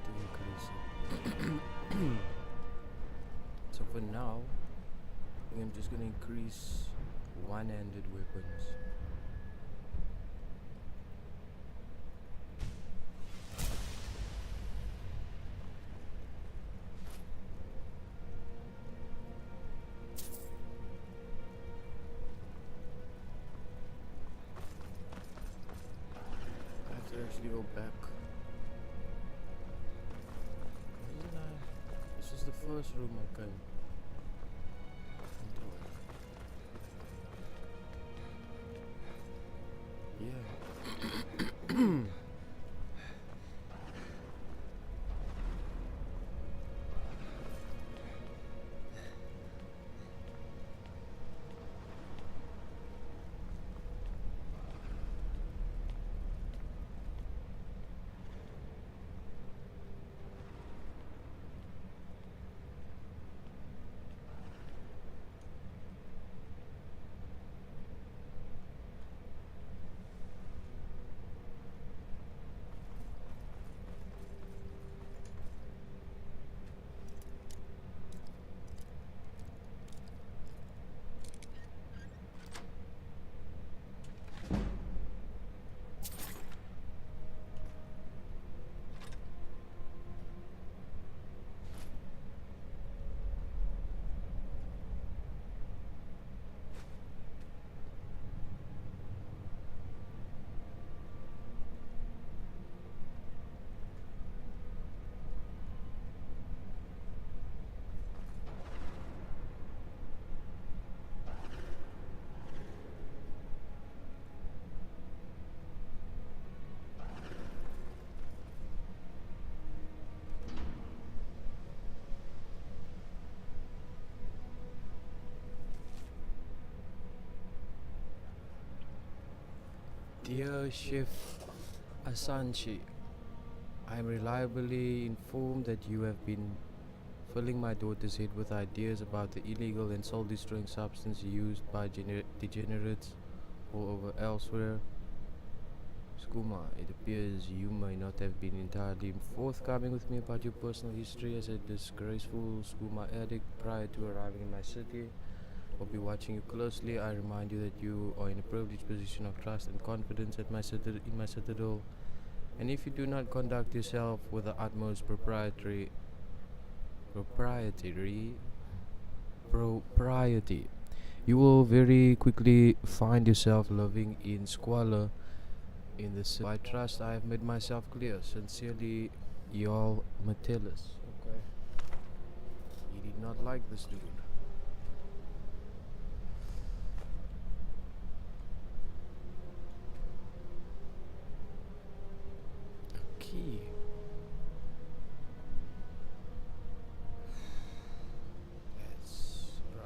to increase it. So for now, I think I'm just gonna increase one-handed weapons. I have to actually go back. Wasn't I? This was the first room I came into it. Yeah. Dear Chef Asanchi, I am reliably informed that you have been filling my daughter's head with ideas about the illegal and soul-destroying substance used by degenerates all over elsewhere. Skuma, it appears you may not have been entirely forthcoming with me about your personal history as a disgraceful skooma addict prior to arriving in my city. I'll be watching you closely. I remind you that you are in a privileged position of trust and confidence at in my citadel, and if you do not conduct yourself with the utmost propriety, you will very quickly find yourself living in squalor in the city. I trust I have made myself clear. Sincerely, y'all Metellus. Okay. He did not like this dude. Key. That's rough.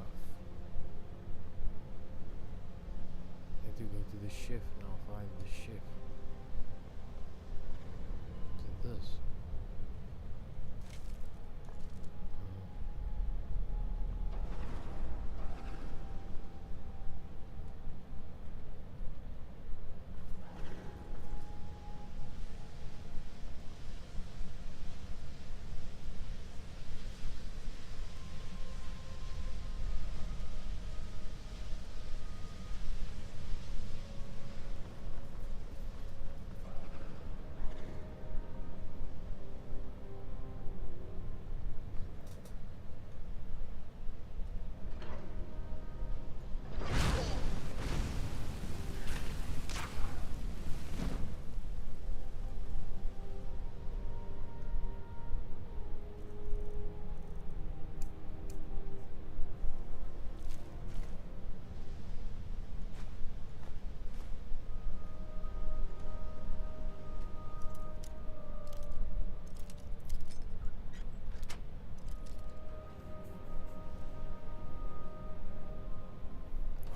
I have to go to the shift now, find the shift. To this.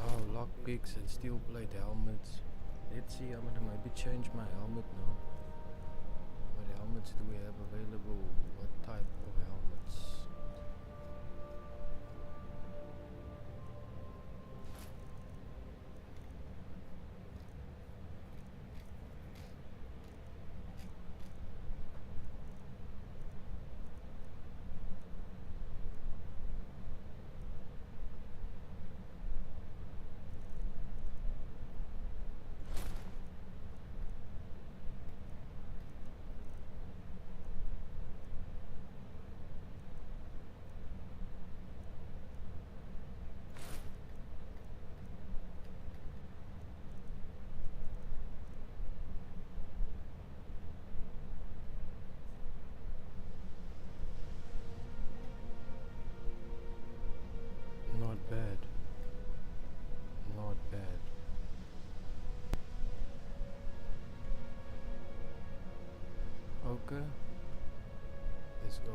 Oh, lockpicks and steel plate helmets. Let's see, I'm gonna maybe change my helmet now. What helmets do we have available? What type of helmets? Okay, let's go.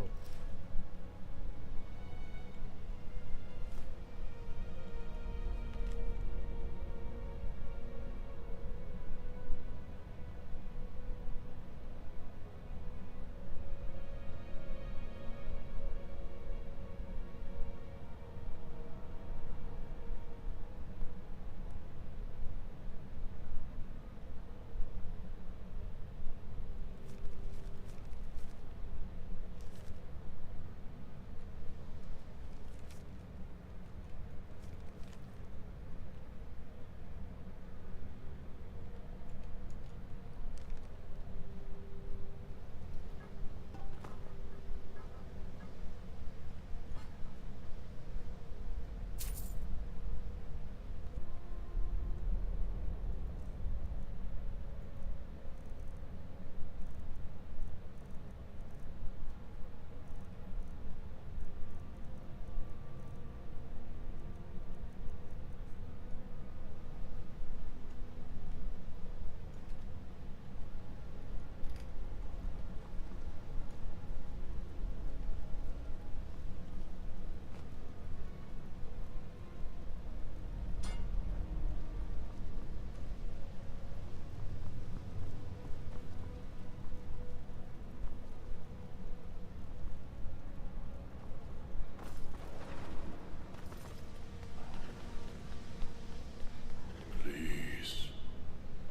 Please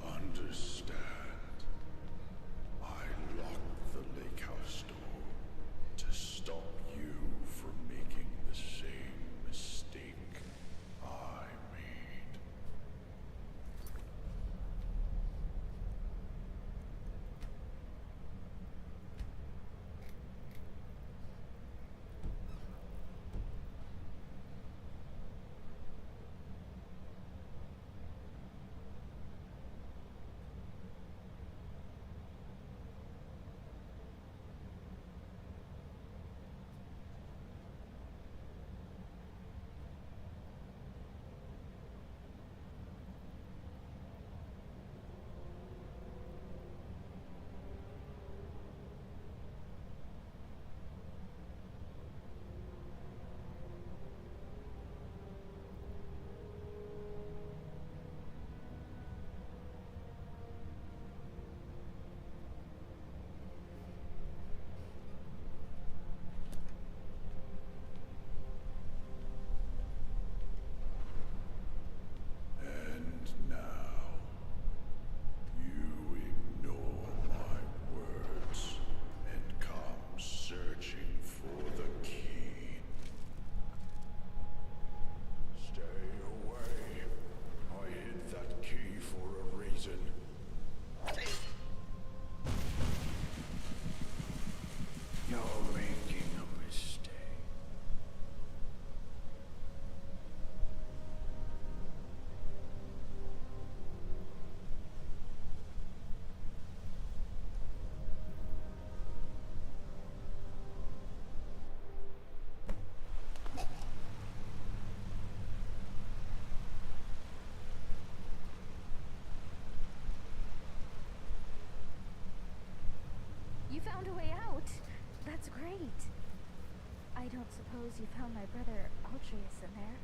understand. I locked the lake house door to stop you from making the same mistake I made. And now, you ignore my words and come searching for the key. Stay away. I hid that key for a reason. You're making a mistake. You found a way out. That's great. I don't suppose you found my brother Altreus in there?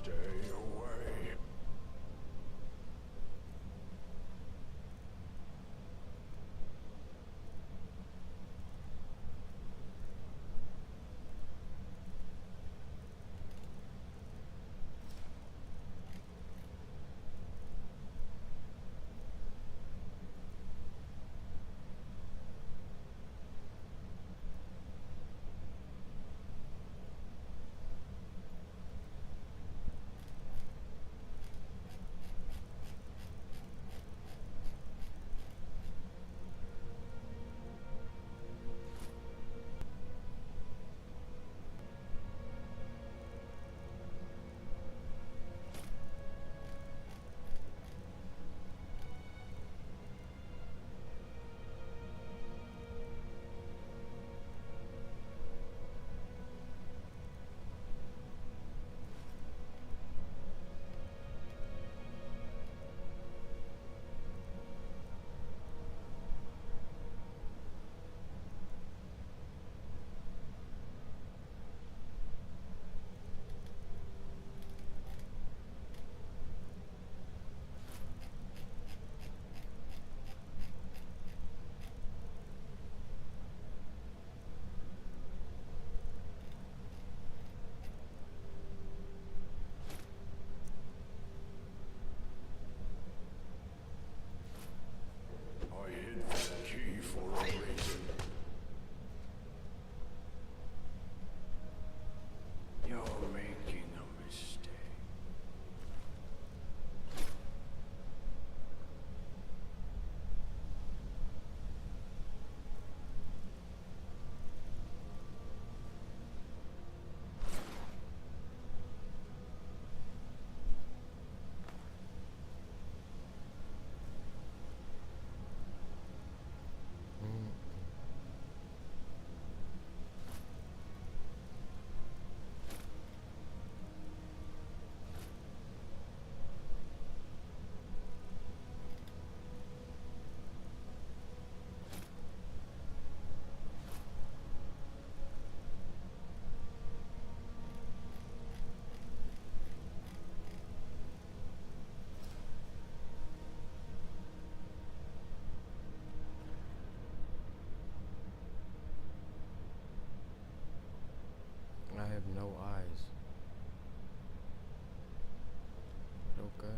Stay away. I hid that key for a reason. You're making a mistake. Mm. I have no eyes. Okay.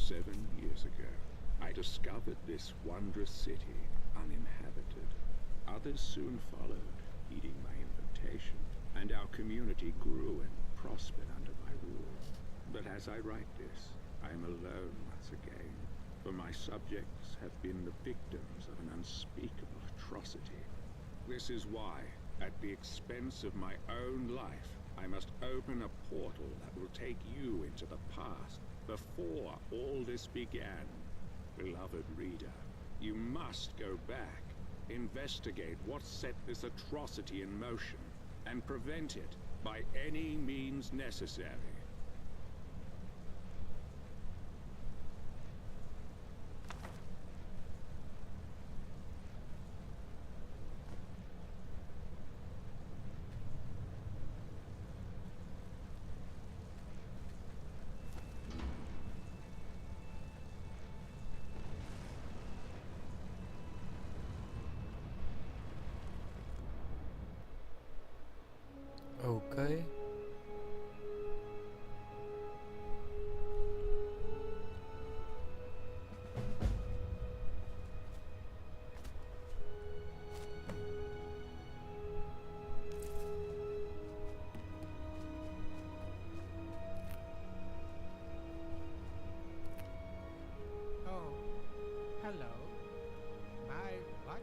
7 years ago, I discovered this wondrous city uninhabited. Others soon followed, heeding my invitation, and our community grew and prospered under my rule. But as I write this, I am alone once again, for my subjects have been the victims of an unspeakable atrocity. This is why, at the expense of my own life, I must open a portal that will take you into the past, before all this began. Beloved reader, you must go back, investigate what set this atrocity in motion, and prevent it by any means necessary. Okay. Oh, hello. My what?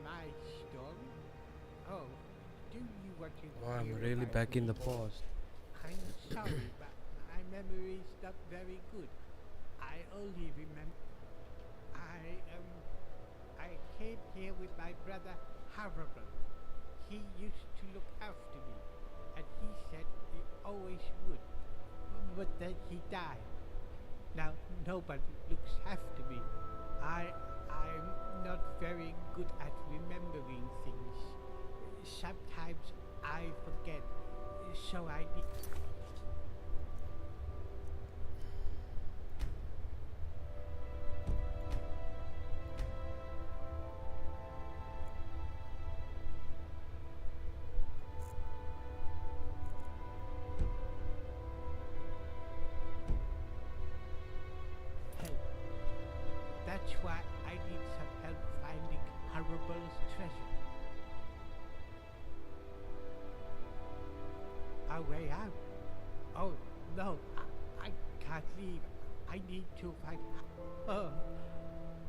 My story? Oh, do you want to Wow, I'm hear really about back in the me? past. I'm sorry, but my memory is not very good. I only remember I came here with my brother Harrible. He used to look after me, and he said he always would. But then he died. Now nobody looks after me. I'm not very good at remembering things. Sometimes I forget, so I need. Help. That's why I need some help finding Harrible's treasure. A way out? Oh, no, I can't leave. I need to find. Oh,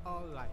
all right.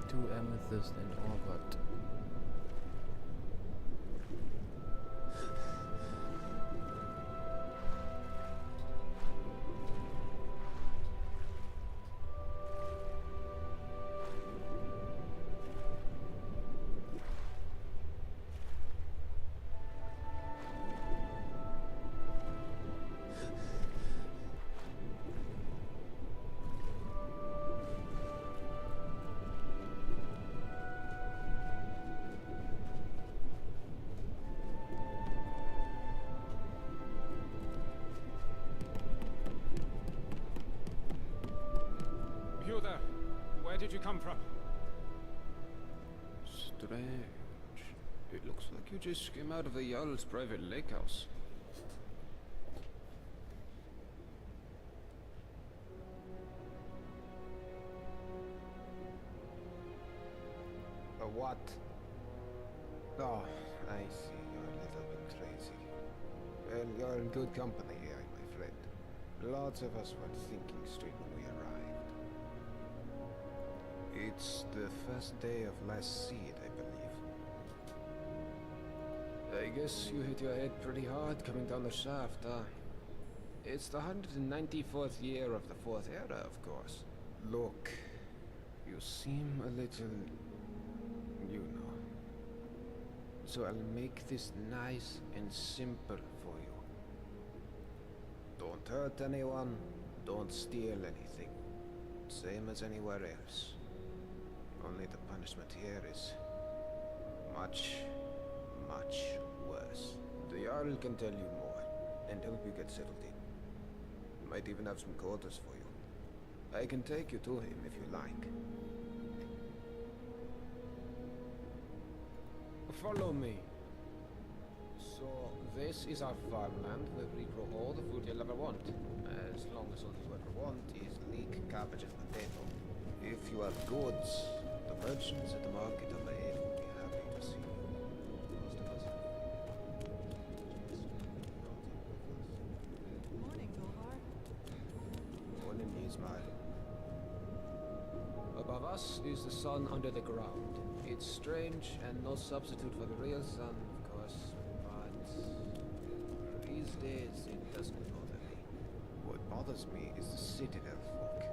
Two amethyst and Orvat. did you come from? Strange. It looks like you just came out of the Jarl's private lake house. A what? Oh, I see. You're a little bit crazy. Well, you're in good company here, my friend. Lots of us were thinking straight when we arrived. It's the first day of last seed, I believe. I guess you hit your head pretty hard coming down the shaft, huh? It's the 194th year of the Fourth Era, of course. Look, you seem a little... you know. So I'll make this nice and simple for you. Don't hurt anyone, don't steal anything. Same as anywhere else. Only the punishment here is much, much worse. The Jarl can tell you more, and help you get settled in. Might even have some quarters for you. I can take you to him if you like. Follow me. So, this is our farmland where we grow all the food you'll ever want. As long as all you ever want is leek, cabbage, and potato. If you have goods, the merchants at the market up ahead will be happy to see you. Most of us Morning, Gohar. Morning, Ismail. Above us is the sun under the ground. It's strange and no substitute for the real sun, of course, but these days it doesn't bother me. What bothers me is the citadel folk.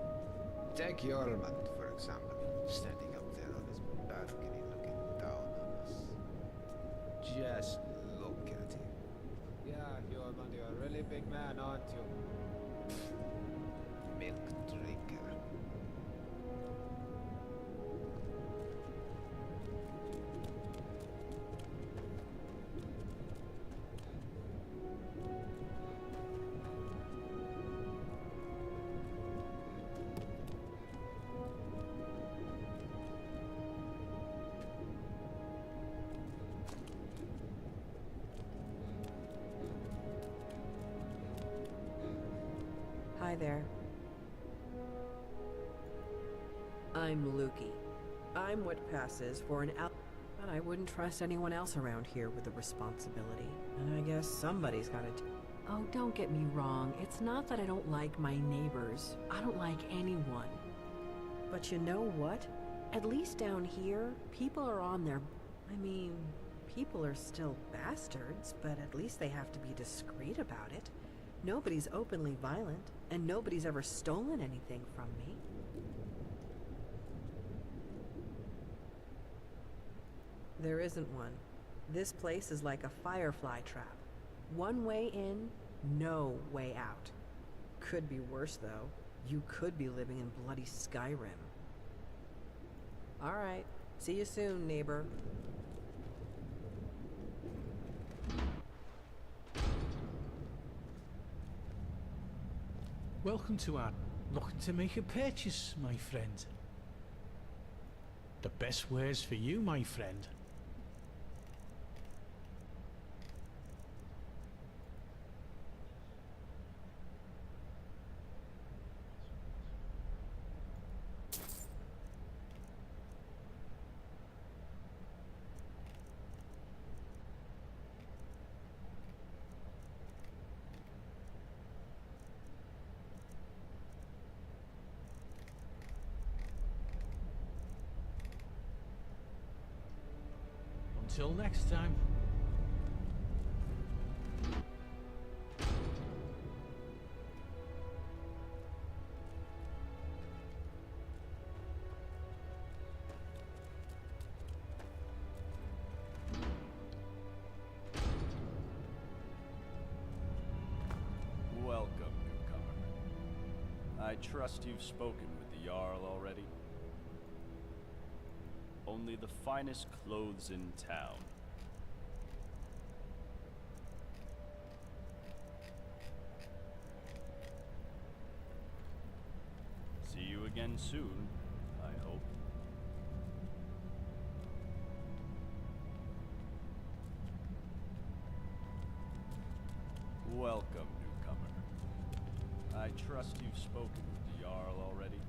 Take Jormund, for example, standing up there on his balcony looking down on us. Just look at him. Yeah, Jormund, you're a really big man, aren't you? Milk drinker. Hi there. I'm Lukey. I'm what passes for an out, but I wouldn't trust anyone else around here with the responsibility. And I guess somebody's gotta Oh, don't get me wrong. It's not that I don't like my neighbors. I don't like anyone. But you know what? At least down here, people are on their... I mean, people are still bastards, but at least they have to be discreet about it. Nobody's openly violent, and nobody's ever stolen anything from me. There isn't one. This place is like a firefly trap. One way in, no way out. Could be worse, though. You could be living in bloody Skyrim. Alright, see you soon, neighbor. Welcome to our... Looking to make a purchase, my friend. The best words for you, my friend. Until next time. Welcome, newcomer. I trust you've spoken with the Jarl already? Only the finest clothes in town. See you again soon, I hope. Welcome, newcomer. I trust you've spoken with the Jarl already?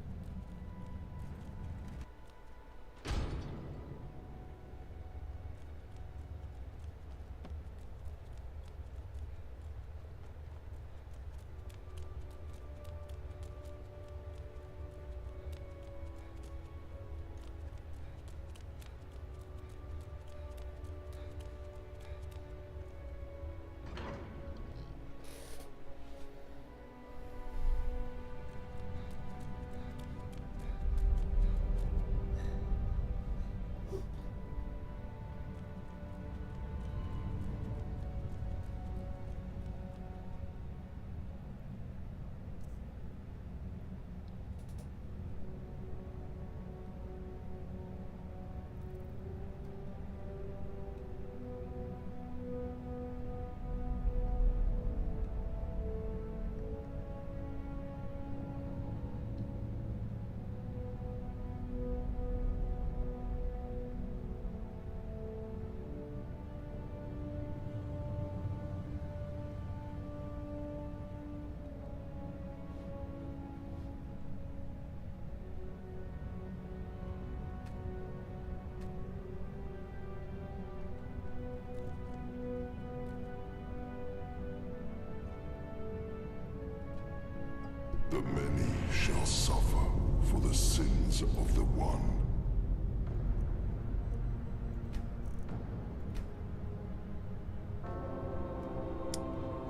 The many shall suffer for the sins of the one.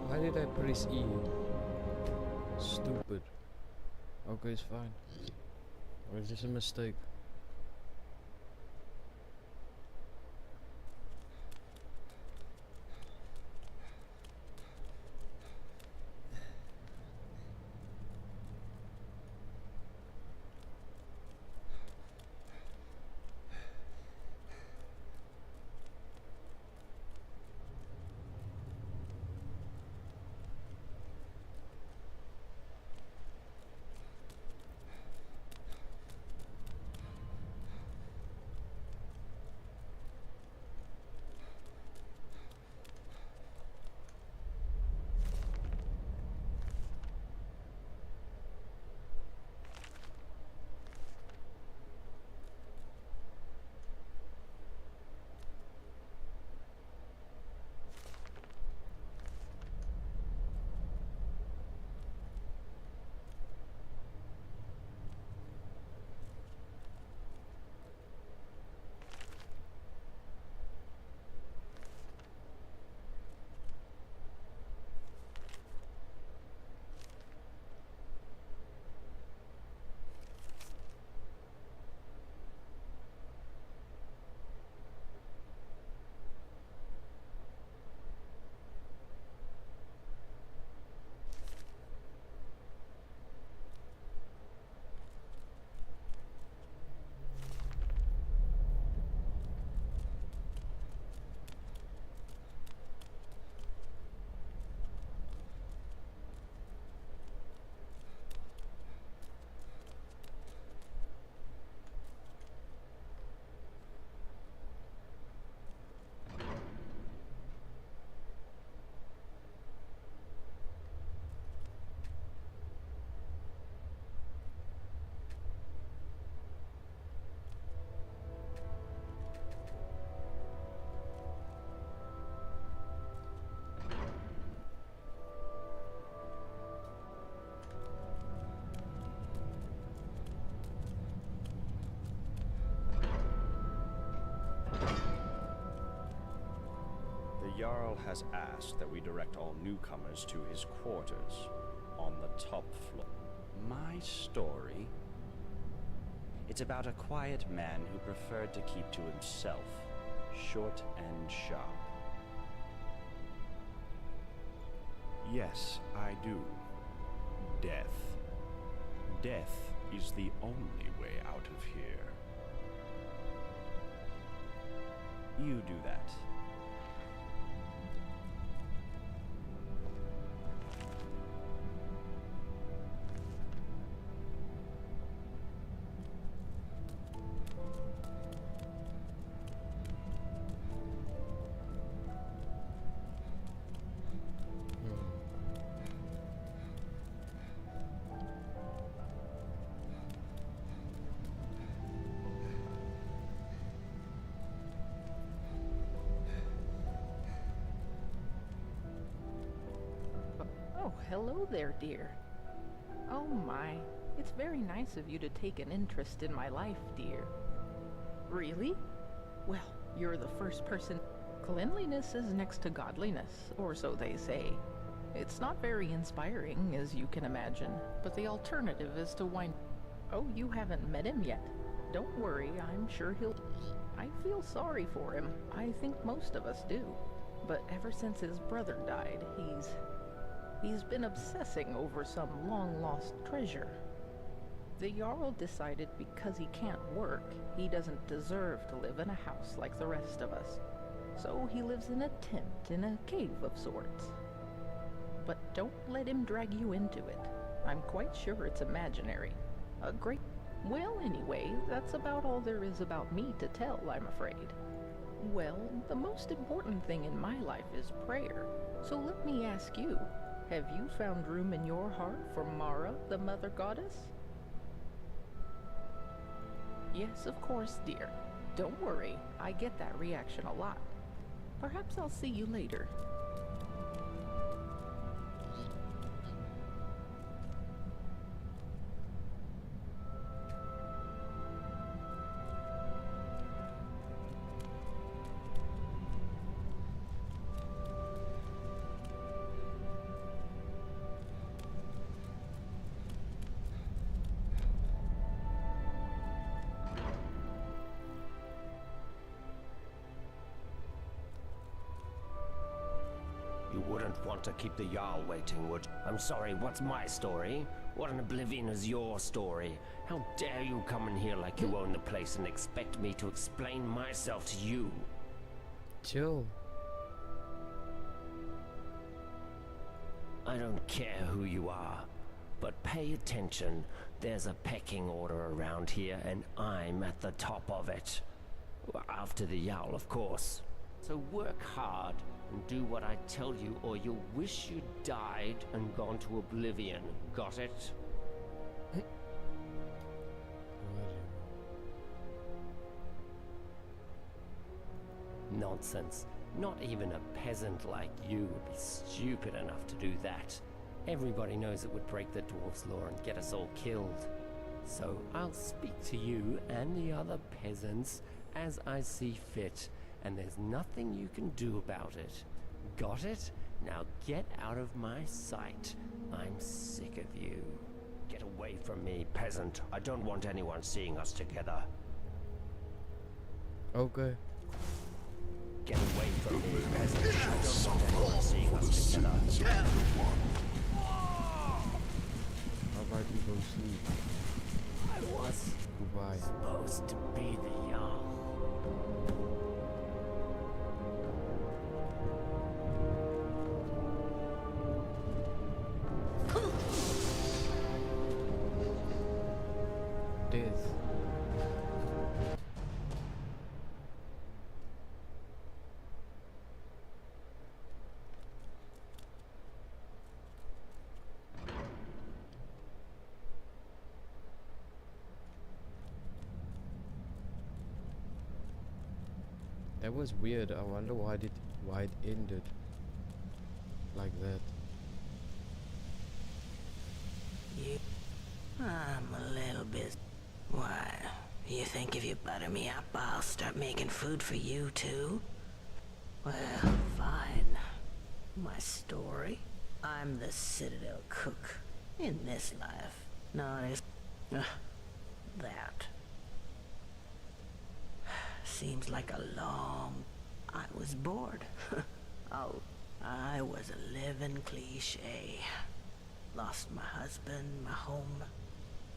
Why did I press E? Stupid. Okay, it's fine. Or is this a mistake? The Jarl has asked that we direct all newcomers to his quarters on the top floor. My story? It's about a quiet man who preferred to keep to himself, short and sharp. Yes, I do. Death. Death is the only way out of here. You do that. hello there, dear. Oh my, it's very nice of you to take an interest in my life, dear. Really? Well, you're the first person. Cleanliness is next to godliness, or so they say. It's not very inspiring, as you can imagine, but the alternative is to wind... Oh, you haven't met him yet. Don't worry, I'm sure he'll... I feel sorry for him. I think most of us do. But ever since his brother died, he's been obsessing over some long-lost treasure. The Jarl decided because he can't work, he doesn't deserve to live in a house like the rest of us. So he lives in a tent in a cave of sorts. But don't let him drag you into it. I'm quite sure it's imaginary. A great... Well, anyway, that's about all there is about me to tell, I'm afraid. Well, the most important thing in my life is prayer. So let me ask you, have you found room in your heart for Mara, the Mother Goddess? Yes, of course, dear. Don't worry, I get that reaction a lot. Perhaps I'll see you later. You wouldn't want to keep the Jarl waiting, would you? I'm sorry, what's my story? What in oblivion is your story? How dare you come in here like you own the place and expect me to explain myself to you? Chill. I don't care who you are, but pay attention. There's a pecking order around here, and I'm at the top of it. After the Jarl, of course. So work hard and do what I tell you, or you'll wish you'd died and gone to oblivion. Got it? Nonsense. Not even a peasant like you would be stupid enough to do that. Everybody knows it would break the dwarves' law and get us all killed. So I'll speak to you and the other peasants as I see fit, and there's nothing you can do about it. Got it? Now get out of my sight. I'm sick of you. Get away from me, peasant. I don't want anyone seeing us together. Okay. Get away from me, peasant. I don't want anyone seeing us together. How about you go sleep? I was Goodbye. supposed to be the Jarl. Death. That was weird. I wonder why it ended like that. I'm a little bit... Why? You think if you butter me up, I'll start making food for you, too? Well, fine. My story? I'm the Citadel cook. In this life. Not as... that. Seems like a long... I was bored. Oh, I was a living cliche. Lost my husband, my home,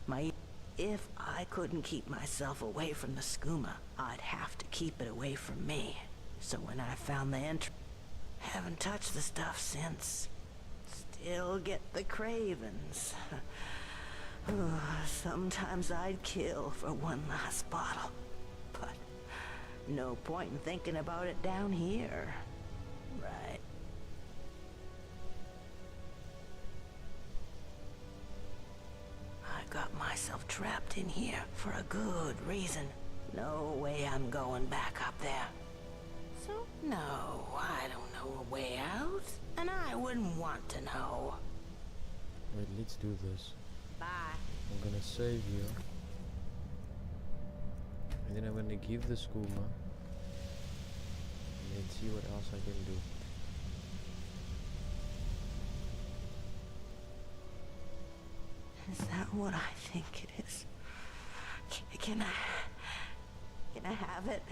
my... If I couldn't keep myself away from the skooma, I'd have to keep it away from me. So when I found the entrance, haven't touched the stuff since. Still get the cravings. Sometimes I'd kill for one last bottle. But no point in thinking about it down here. Right. I got myself trapped in here for a good reason. No way I'm going back up there. So, no, I don't know a way out, and I wouldn't want to know. Wait, let's do this. Bye. I'm gonna save you. And then I'm gonna give the skooma. And let's see what else I can do. Is that what I think it is? Can I have it?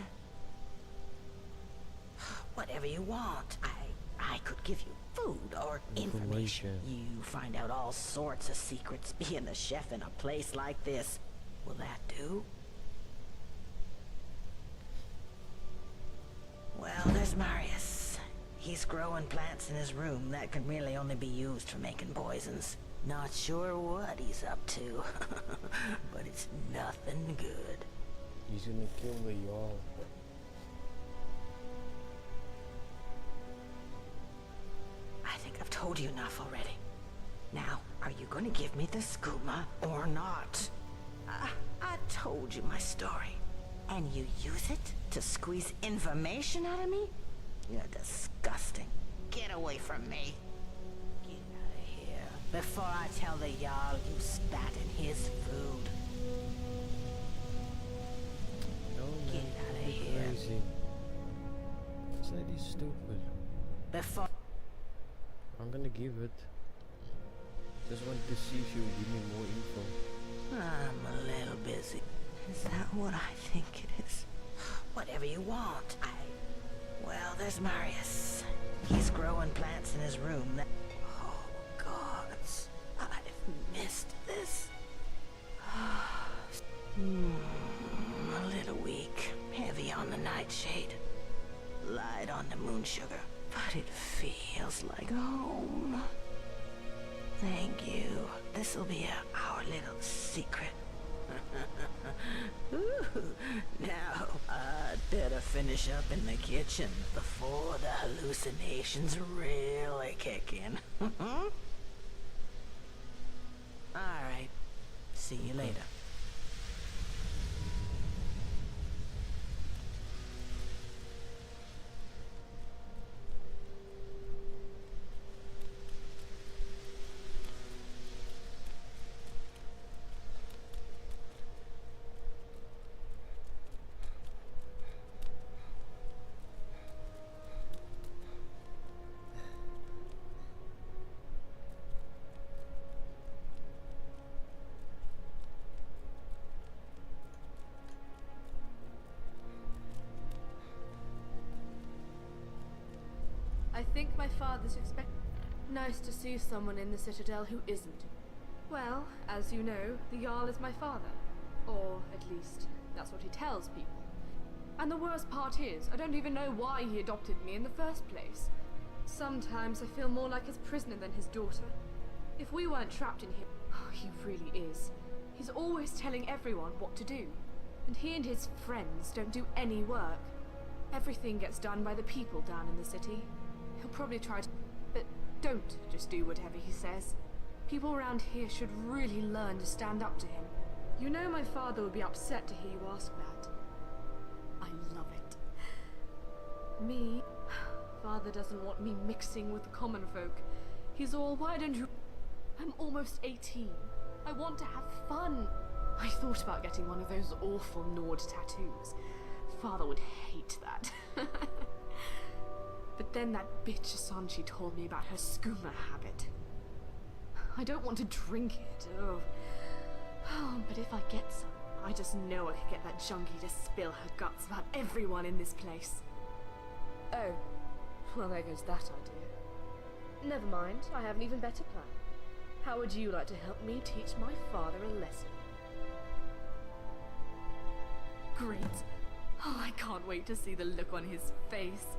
Whatever you want. I could give you food or information. You find out all sorts of secrets being a chef in a place like this. Will that do? Well, there's Marius. He's growing plants in his room that can really only be used for making poisons. Not sure what he's up to, but it's nothing good. He's gonna kill the Jarl. I think I've told you enough already. Now, are you going to give me the skooma or not? I told you my story. And you use it to squeeze information out of me? You're disgusting. Get away from me. Get out of here before I tell the Jarl you spat in his food. No, man, Get out of you're here. crazy. This lady's stupid. Before... I'm gonna give it. Just wanted to see if she would give me more info. I'm a little busy. Is that what I think it is? Whatever you want. Well, there's Marius. He's growing plants in his room that... Oh, gods. I've missed this. A little weak. Heavy on the nightshade. Light on the moon sugar. But it feels like home. Thank you. This'll be our little secret. Ooh, now, I'd better finish up in the kitchen before the hallucinations really kick in. Alright. See you later. I think my father's Nice to see someone in the Citadel who isn't. Well, as you know, the Jarl is my father. Or, at least, that's what he tells people. And the worst part is, I don't even know why he adopted me in the first place. Sometimes I feel more like his prisoner than his daughter. If we weren't trapped in here... Oh, he really is. He's always telling everyone what to do. And he and his friends don't do any work. Everything gets done by the people down in the city. He'll probably try to... But don't just do whatever he says. People around here should really learn to stand up to him. You know my father would be upset to hear you ask that. I love it. Me? Father doesn't want me mixing with the common folk. He's all, why don't you... I'm almost 18. I want to have fun. I thought about getting one of those awful Nord tattoos. Father would hate that. But then that bitch Asanchi told me about her skooma habit. I don't want to drink it, oh. But if I get some, I just know I could get that junkie to spill her guts about everyone in this place. Oh, well there goes that idea. Never mind, I have an even better plan. How would you like to help me teach my father a lesson? Great. Oh, I can't wait to see the look on his face.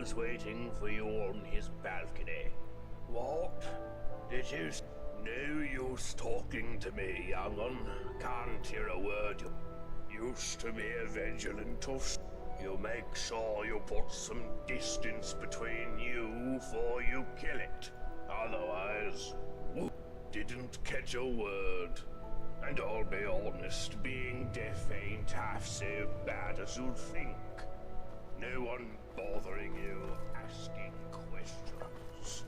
was waiting for you on his balcony. What? Did you... No use talking to me, young un. Can't hear a word. You used to be a vigilantus. You make sure you put some distance between you before you kill it. Otherwise, didn't catch a word. And I'll be honest, being deaf ain't half so bad as you'd think. No one bothering you, asking questions.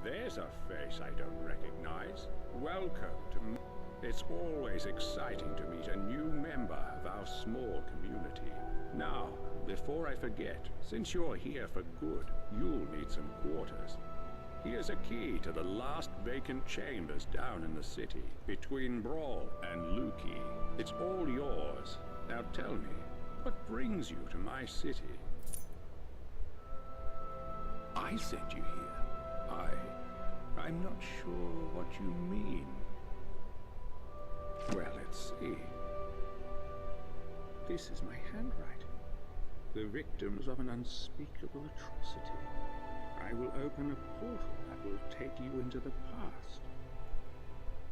There's a face I don't recognize. Welcome to... It's always exciting to meet a new member of our small community. Now, before I forget, since you're here for good, you'll need some quarters. Here's a key to the last vacant chambers down in the city, between Brawl and Lukey. It's all yours. Now tell me, what brings you to my city? I sent you here. I'm not sure what you mean. Well, let's see. This is my handwriting. The victims of an unspeakable atrocity. I will open a portal that will take you into the past.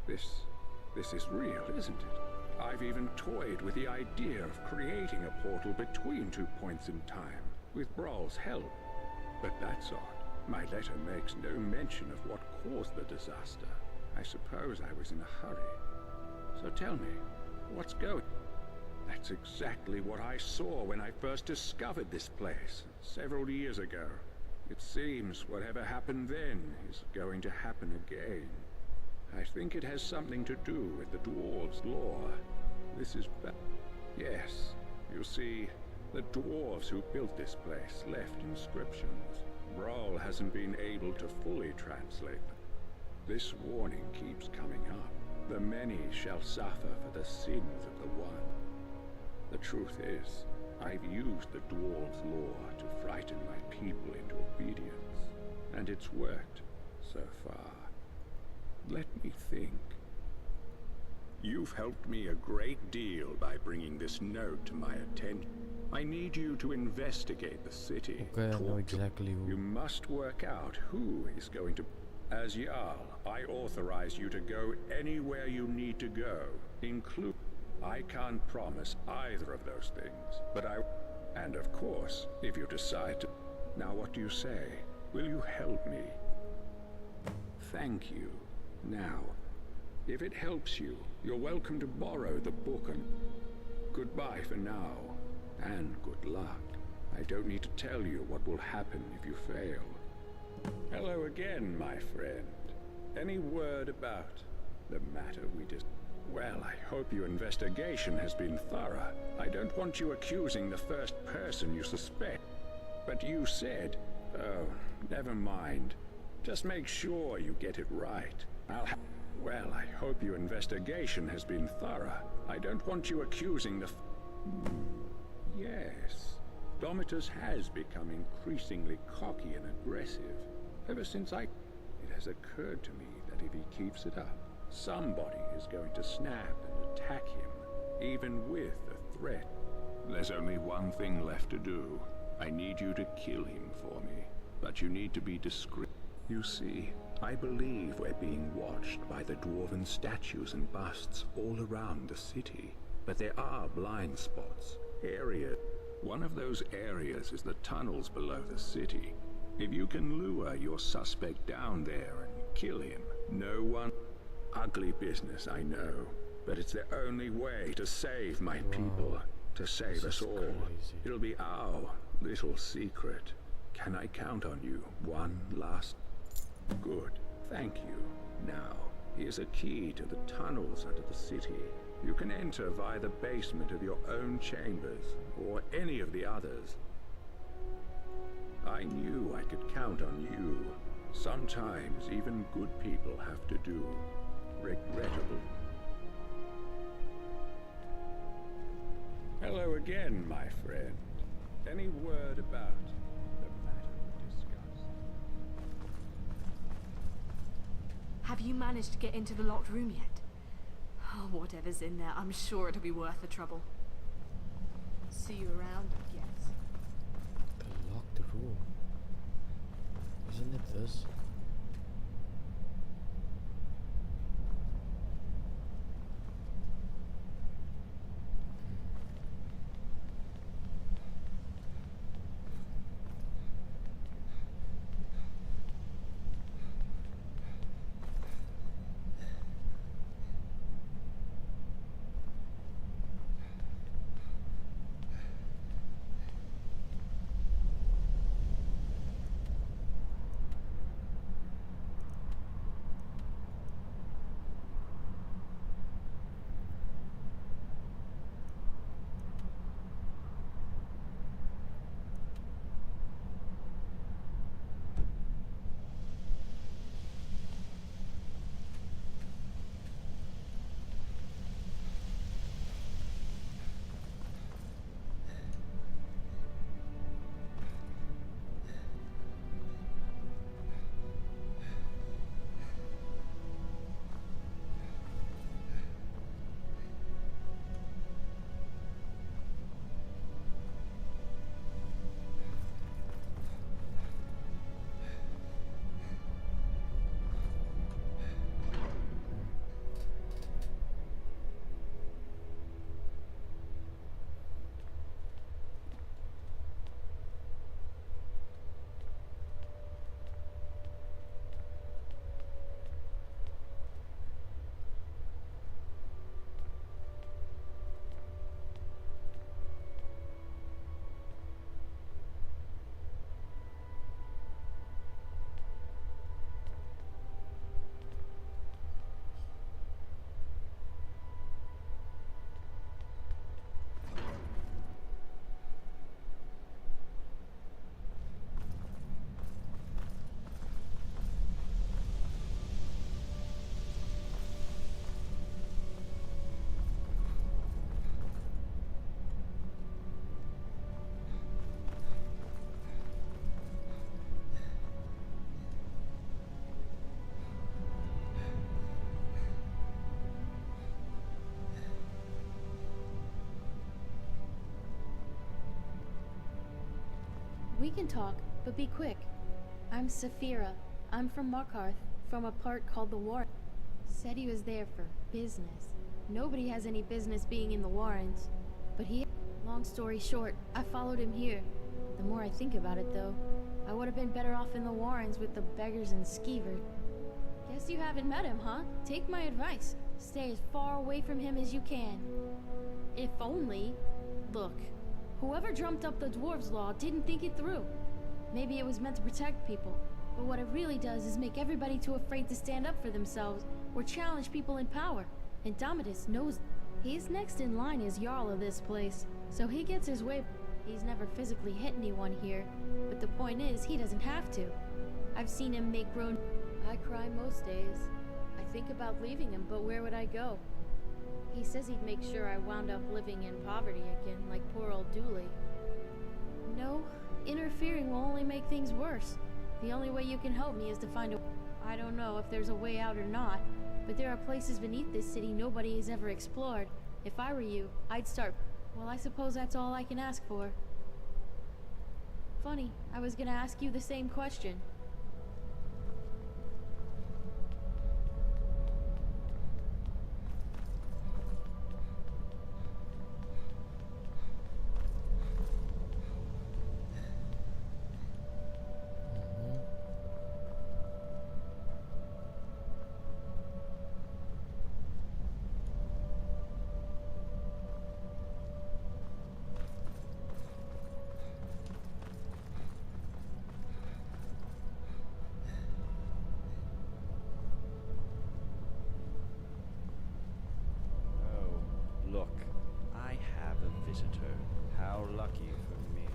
This is real, isn't it? I've even toyed with the idea of creating a portal between 2 points in time, with Brawl's help. But that's odd. My letter makes no mention of what caused the disaster. I suppose I was in a hurry. So tell me, what's going? That's exactly what I saw when I first discovered this place, several years ago. It seems whatever happened then is going to happen again. I think it has something to do with the dwarves' lore. This is yes, you see, the dwarves who built this place left inscriptions. Brawl hasn't been able to fully translate them. This warning keeps coming up. The many shall suffer for the sins of the one. The truth is, I've used the dwarves' lore to frighten my people into obedience, and it's worked so far. Let me think. You've helped me a great deal by bringing this note to my attention. I need you to investigate the city. Okay, I know exactly who. You must work out who is going to... As Jarl, I authorize you to go anywhere you need to go, include... I can't promise either of those things, but I... And of course, if you decide to... Now what do you say? Will you help me? Thank you. Now, if it helps you, you're welcome to borrow the book and... Goodbye for now. And good luck. I don't need to tell you what will happen if you fail. Hello again, my friend. Any word about the matter we just... Well, I hope your investigation has been thorough. I don't want you accusing the first person you suspect. But you said... Oh, never mind. Just make sure you get it right. Well, I hope your investigation has been thorough. I don't want you accusing the... Yes. Domitus has become increasingly cocky and aggressive. Ever since It has occurred to me that if he keeps it up, somebody is going to snap and attack him, even with a threat. There's only one thing left to do. I need you to kill him for me, but you need to be discreet. You see, I believe we're being watched by the dwarven statues and busts all around the city. But there are blind spots, areas. One of those areas is the tunnels below the city. If you can lure your suspect down there and kill him, no one... Ugly business, I know, but it's the only way to save my people, to save us all. Crazy. It'll be our little secret. Can I count on you one last... Good, thank you. Now, here's a key to the tunnels under the city. You can enter via the basement of your own chambers, or any of the others. I knew I could count on you. Sometimes even good people have to do regrettable. Hello again, my friend. Any word about the matter we discussed? Have you managed to get into the locked room yet? Oh, whatever's in there, I'm sure it'll be worth the trouble. See you around, I guess. The locked room. Isn't it this? We can talk, but be quick. I'm Saphira. I'm from Markarth, from a part called the Warren. Said he was there for business. Nobody has any business being in the Warrens. But he... Long story short, I followed him here. The more I think about it, though, I would have been better off in the Warrens with the beggars and skeevers. Guess you haven't met him, huh? Take my advice. Stay as far away from him as you can. If only... Look, whoever dreamt up the Dwarves' Law didn't think it through. Maybe it was meant to protect people, but what it really does is make everybody too afraid to stand up for themselves or challenge people in power. And Domitus knows he's next in line as Jarl of this place, so he gets his way. He's never physically hit anyone here, but the point is he doesn't have to. I've seen him make grown... I cry most days. I think about leaving him, but where would I go? He says he'd make sure I wound up living in poverty again, like poor old Dooley. No, interfering will only make things worse. The only way you can help me is to find a... I don't know if there's a way out or not, but there are places beneath this city nobody has ever explored. If I were you, I'd start... Well, I suppose that's all I can ask for. Funny, I was gonna ask you the same question. Look, I have a visitor. How lucky for me.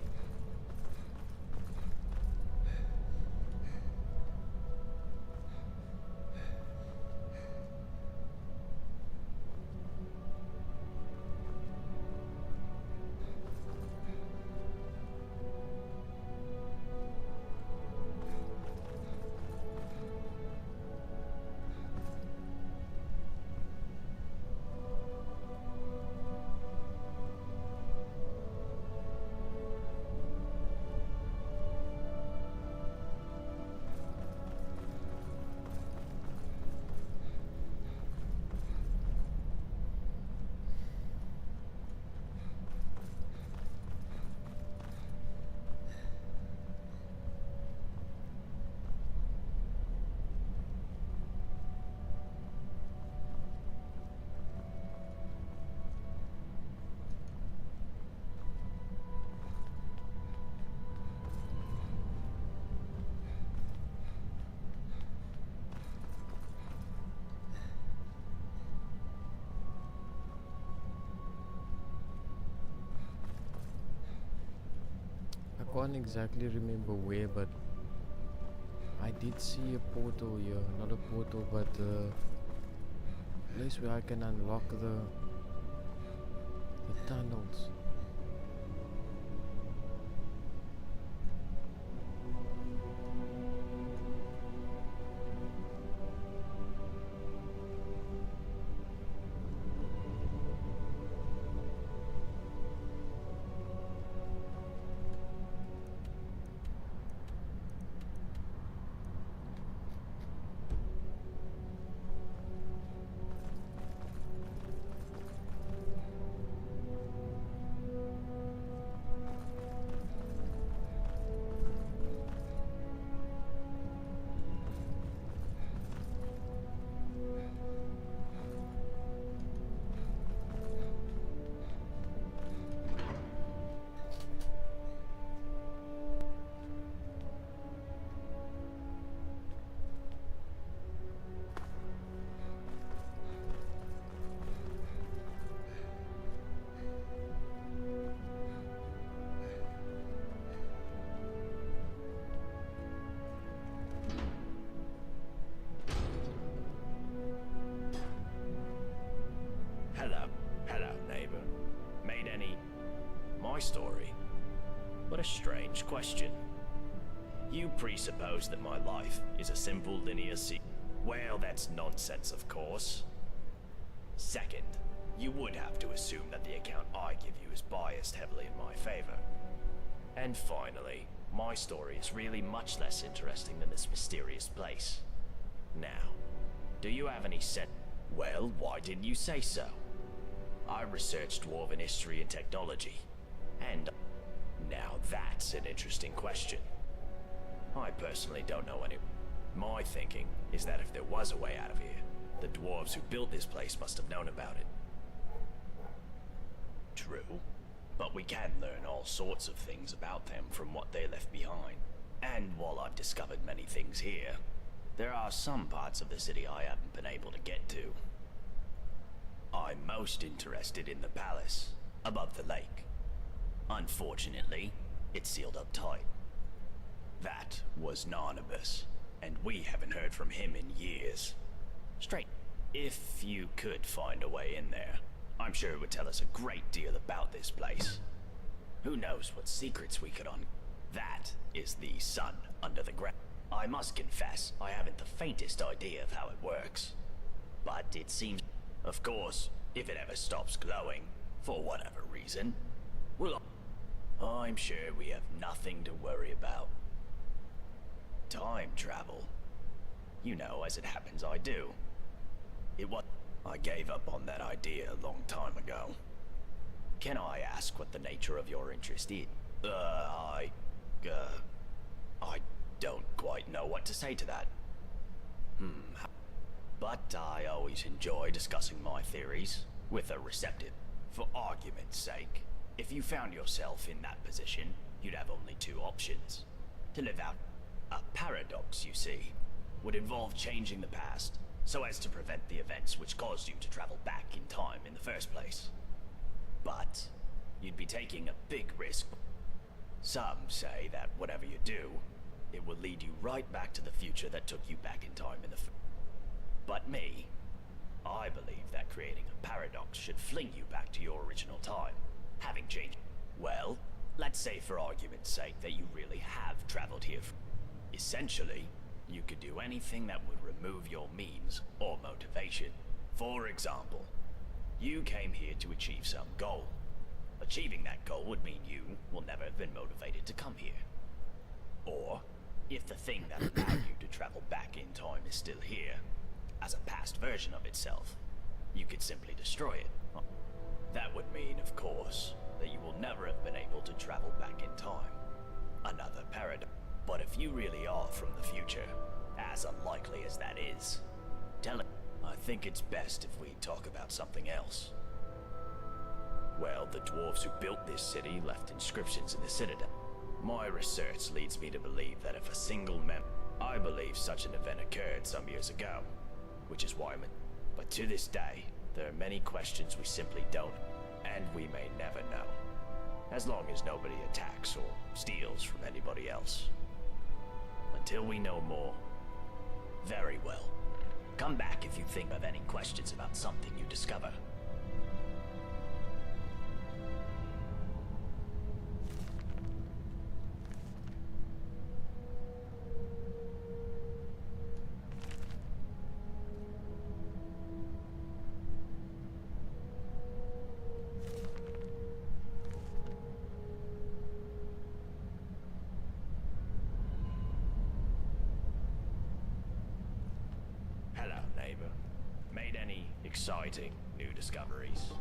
can't exactly remember where, but I did see a portal here. Not a portal, but a place where I can unlock the tunnels. Hello, neighbor. Made any... my story? What a strange question. You presuppose that my life is a simple linear Well, that's nonsense, of course. Second, you would have to assume that the account I give you is biased heavily in my favor. And finally, my story is really much less interesting than this mysterious place. Now, do you have any sense? Well, why didn't you say so? I researched Dwarven history and technology, and now that's an interesting question. I personally don't know any. My thinking is that if there was a way out of here, the dwarves who built this place must have known about it. True, but we can learn all sorts of things about them from what they left behind. And while I've discovered many things here, there are some parts of the city I haven't been able to get to. I'm most interested in the palace, above the lake. Unfortunately, it's sealed up tight. That was Narnibus, and we haven't heard from him in years. Straight. If you could find a way in there, I'm sure it would tell us a great deal about this place. Who knows what secrets we could That is the sun under the ground. I must confess, I haven't the faintest idea of how it works. But it seems... Of course, if it ever stops glowing, for whatever reason, well, I'm sure we have nothing to worry about. Time travel. You know, as it happens, I do. I gave up on that idea a long time ago. Can I ask what the nature of your interest is? I don't quite know what to say to that. But I always enjoy discussing my theories with a receptive. For argument's sake, if you found yourself in that position, you'd have only two options. To live out a paradox, you see, would involve changing the past so as to prevent the events which caused you to travel back in time in the first place. But you'd be taking a big risk. Some say that whatever you do, it will lead you right back to the future that took you back in time in the But me, I believe that creating a paradox should fling you back to your original time, having changed. Well, let's say for argument's sake that you really have traveled here. Essentially, you could do anything that would remove your means or motivation. For example, you came here to achieve some goal. Achieving that goal would mean you will never have been motivated to come here. Or, if the thing that allowed you to travel back in time is still here, as a past version of itself, you could simply destroy it. That would mean, of course, that you will never have been able to travel back in time. Another paradox. But if you really are from the future, as unlikely as that is, I think it's best if we talk about something else. Well, the dwarves who built this city left inscriptions in the citadel. My research leads me to believe that if a single I believe such an event occurred some years ago, which is why But to this day, there are many questions we simply don't, and we may never know. As long as nobody attacks or steals from anybody else. Until we know more. Very well. Come back if you think of any questions about something you discover. Hello, neighbor. Made any exciting new discoveries?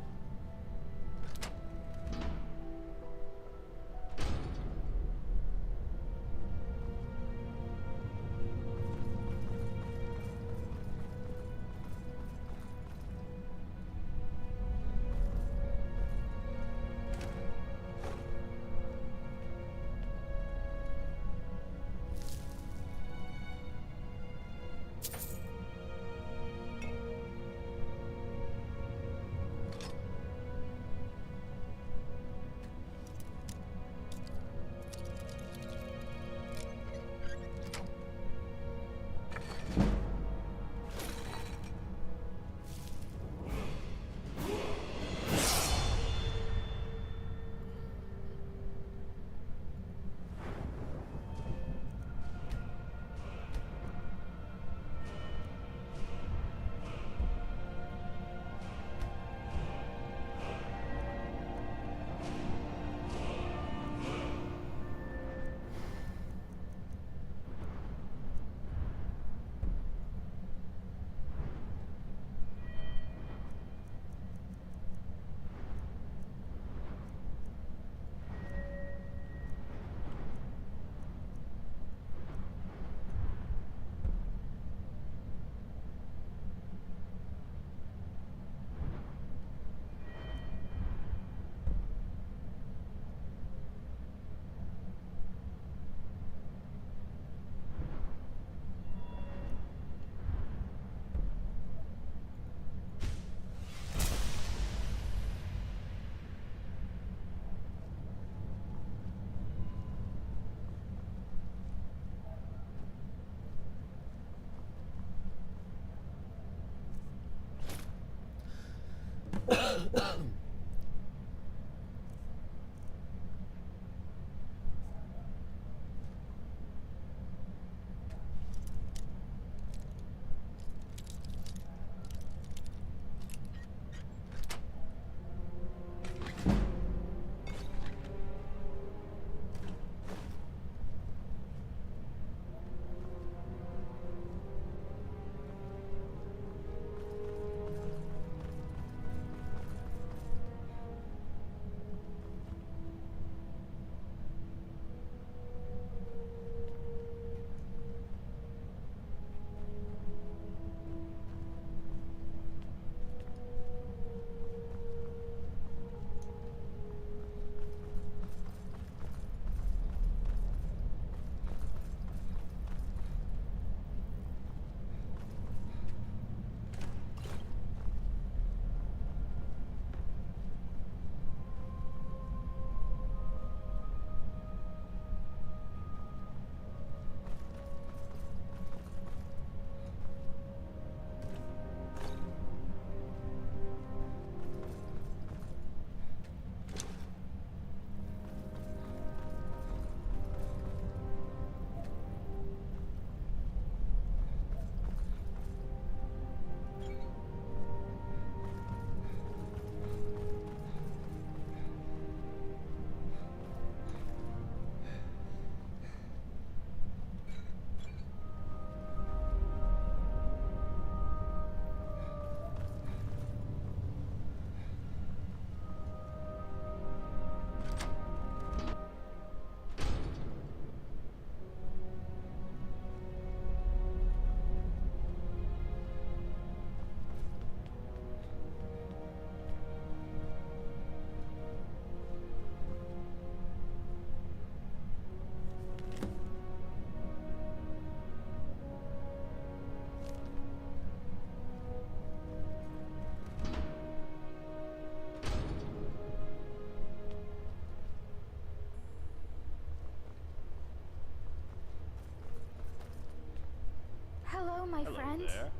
my Hello friend. there.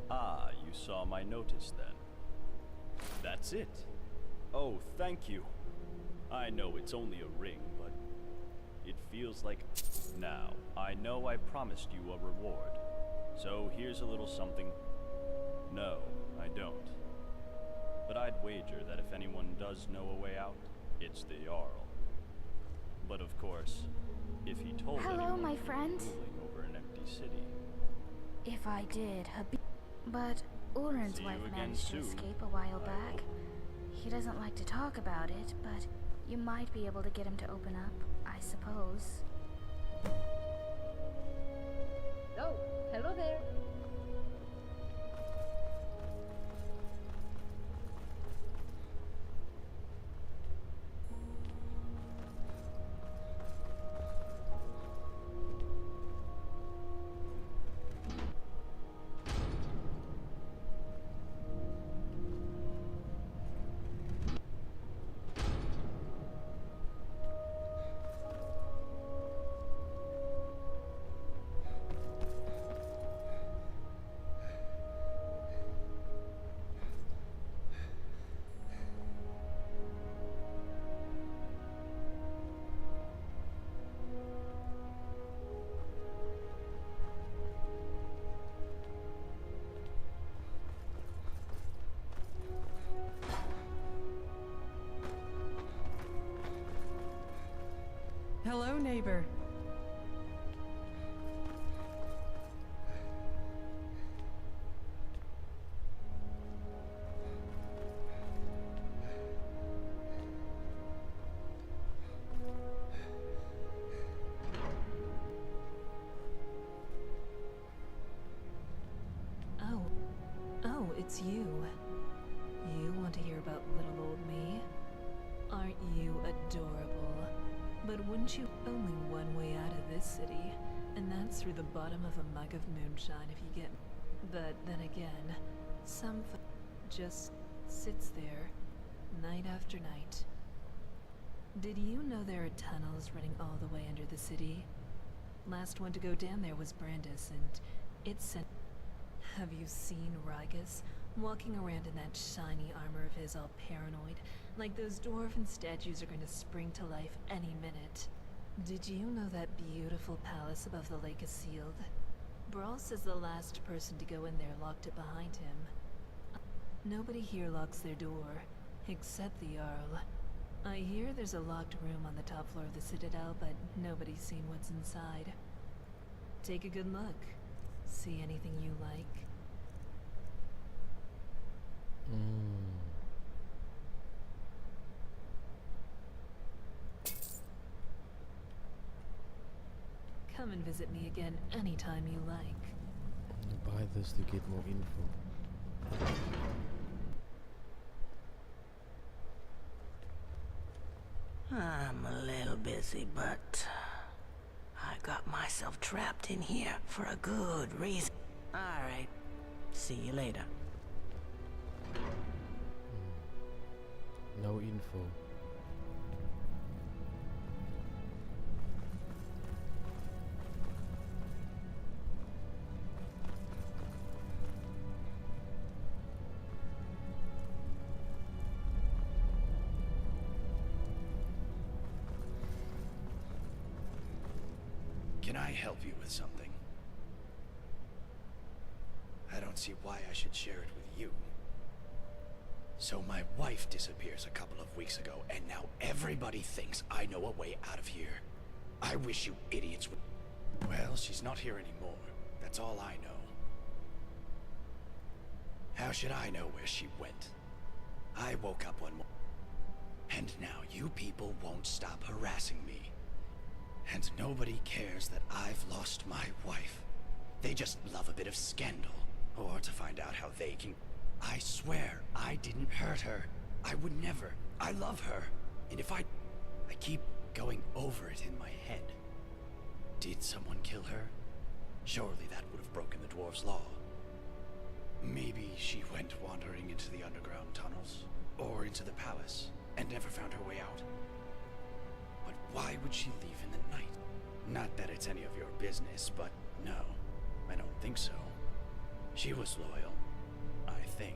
Ah, you saw my notice then. That's it. Oh, thank you. I know it's only a ring, but it feels like... Now, I know I promised you a reward. So here's a little something. No, I don't. But I'd wager that if anyone does know a way out, it's the Jarl. But of course, if he told Hello, anyone my he was friend. ruling over an empty city. If I did, but Ulrin's See you wife again managed to soon, escape a while I back. hope. He doesn't like to talk about it, but you might be able to get him to open up, I suppose. Oh, hello there. Hello, neighbor. Oh, it's you. You want to hear about little old me? Aren't you adorable? But wouldn't you only one way out of this city, and that's through the bottom of a mug of moonshine if you get... But then again, some just sits there, night after night. Did you know there are tunnels running all the way under the city? Last one to go down there was Brandis, and it sent... Have you seen Ragus walking around in that shiny armor of his all paranoid, like those dwarven statues are going to spring to life any minute? Did you know that beautiful palace above the lake is sealed? Brawl says the last person to go in there locked it behind him. Nobody here locks their door, except the Jarl. I hear there's a locked room on the top floor of the Citadel, but nobody's seen what's inside. Take a good look. See anything you like? Come and visit me again anytime you like. Buy this to get more info. I'm a little busy, but I got myself trapped in here for a good reason. Alright, see you later. No info. Can I help you with something? I don't see why I should share it with you. So my wife disappears a couple of weeks ago, and now everybody thinks I know a way out of here. I wish you idiots would... Well, she's not here anymore. That's all I know. How should I know where she went? I woke up one morning, and now you people won't stop harassing me. And nobody cares that I've lost my wife. They just love a bit of scandal, or to find out how they can... I swear, I didn't hurt her. I would never. I love her. And if I keep going over it in my head. Did someone kill her? Surely that would have broken the dwarves' law. Maybe she went wandering into the underground tunnels, or into the palace, and never found her way out. But why would she leave in the night? Not that it's any of your business, but no, I don't think so. She was loyal, I think.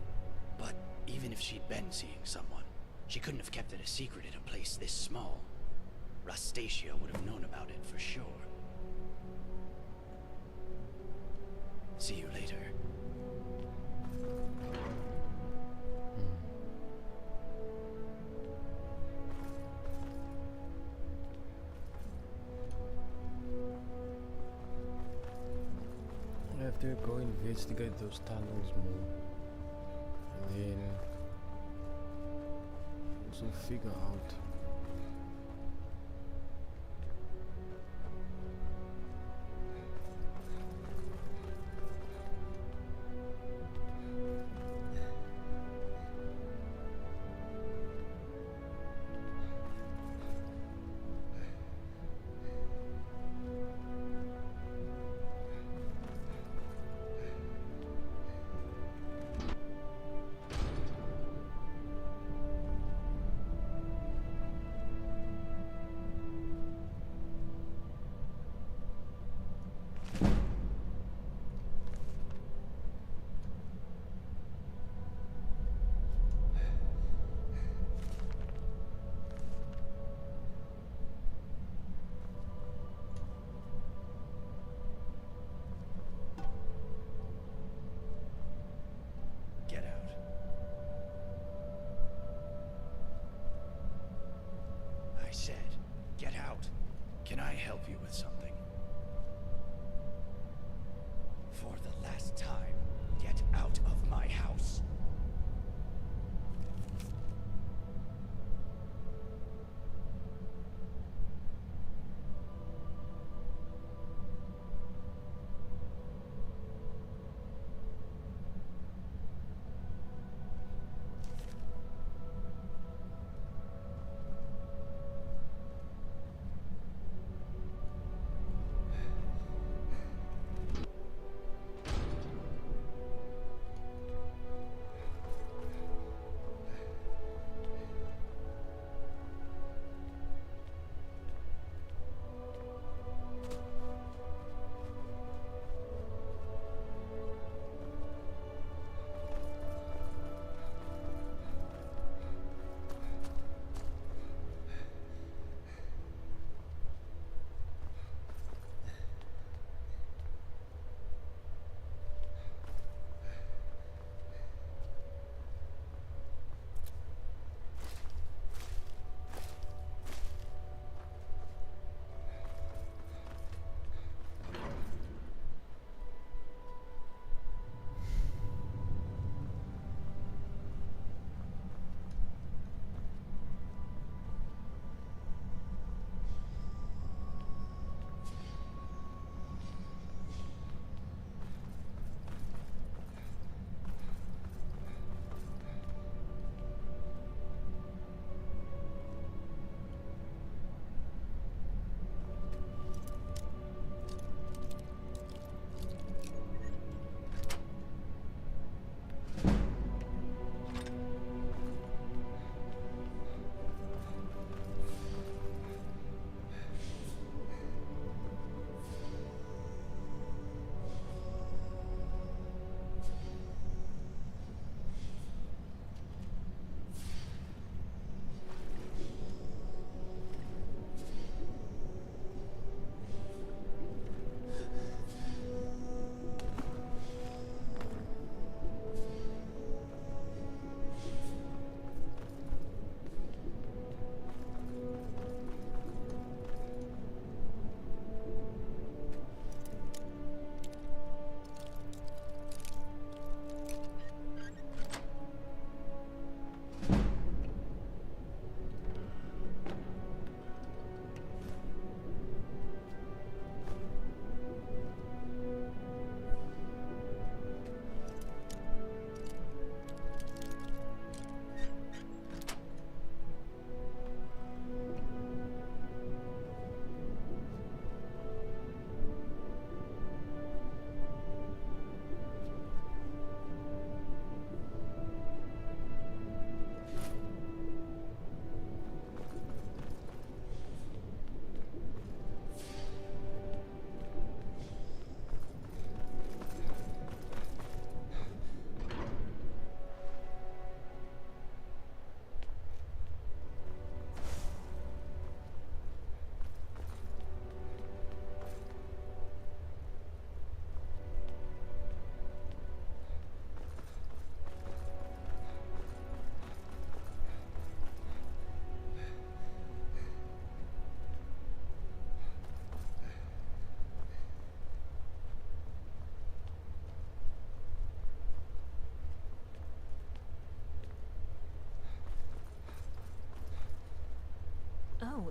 But even if she'd been seeing someone, she couldn't have kept it a secret in a place this small. Rastasia would have known about it for sure. See you later. I have to go investigate those tunnels more. And then also figure out Can I help you with something? For the last time, get out of my house.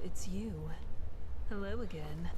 it's you. Hello again.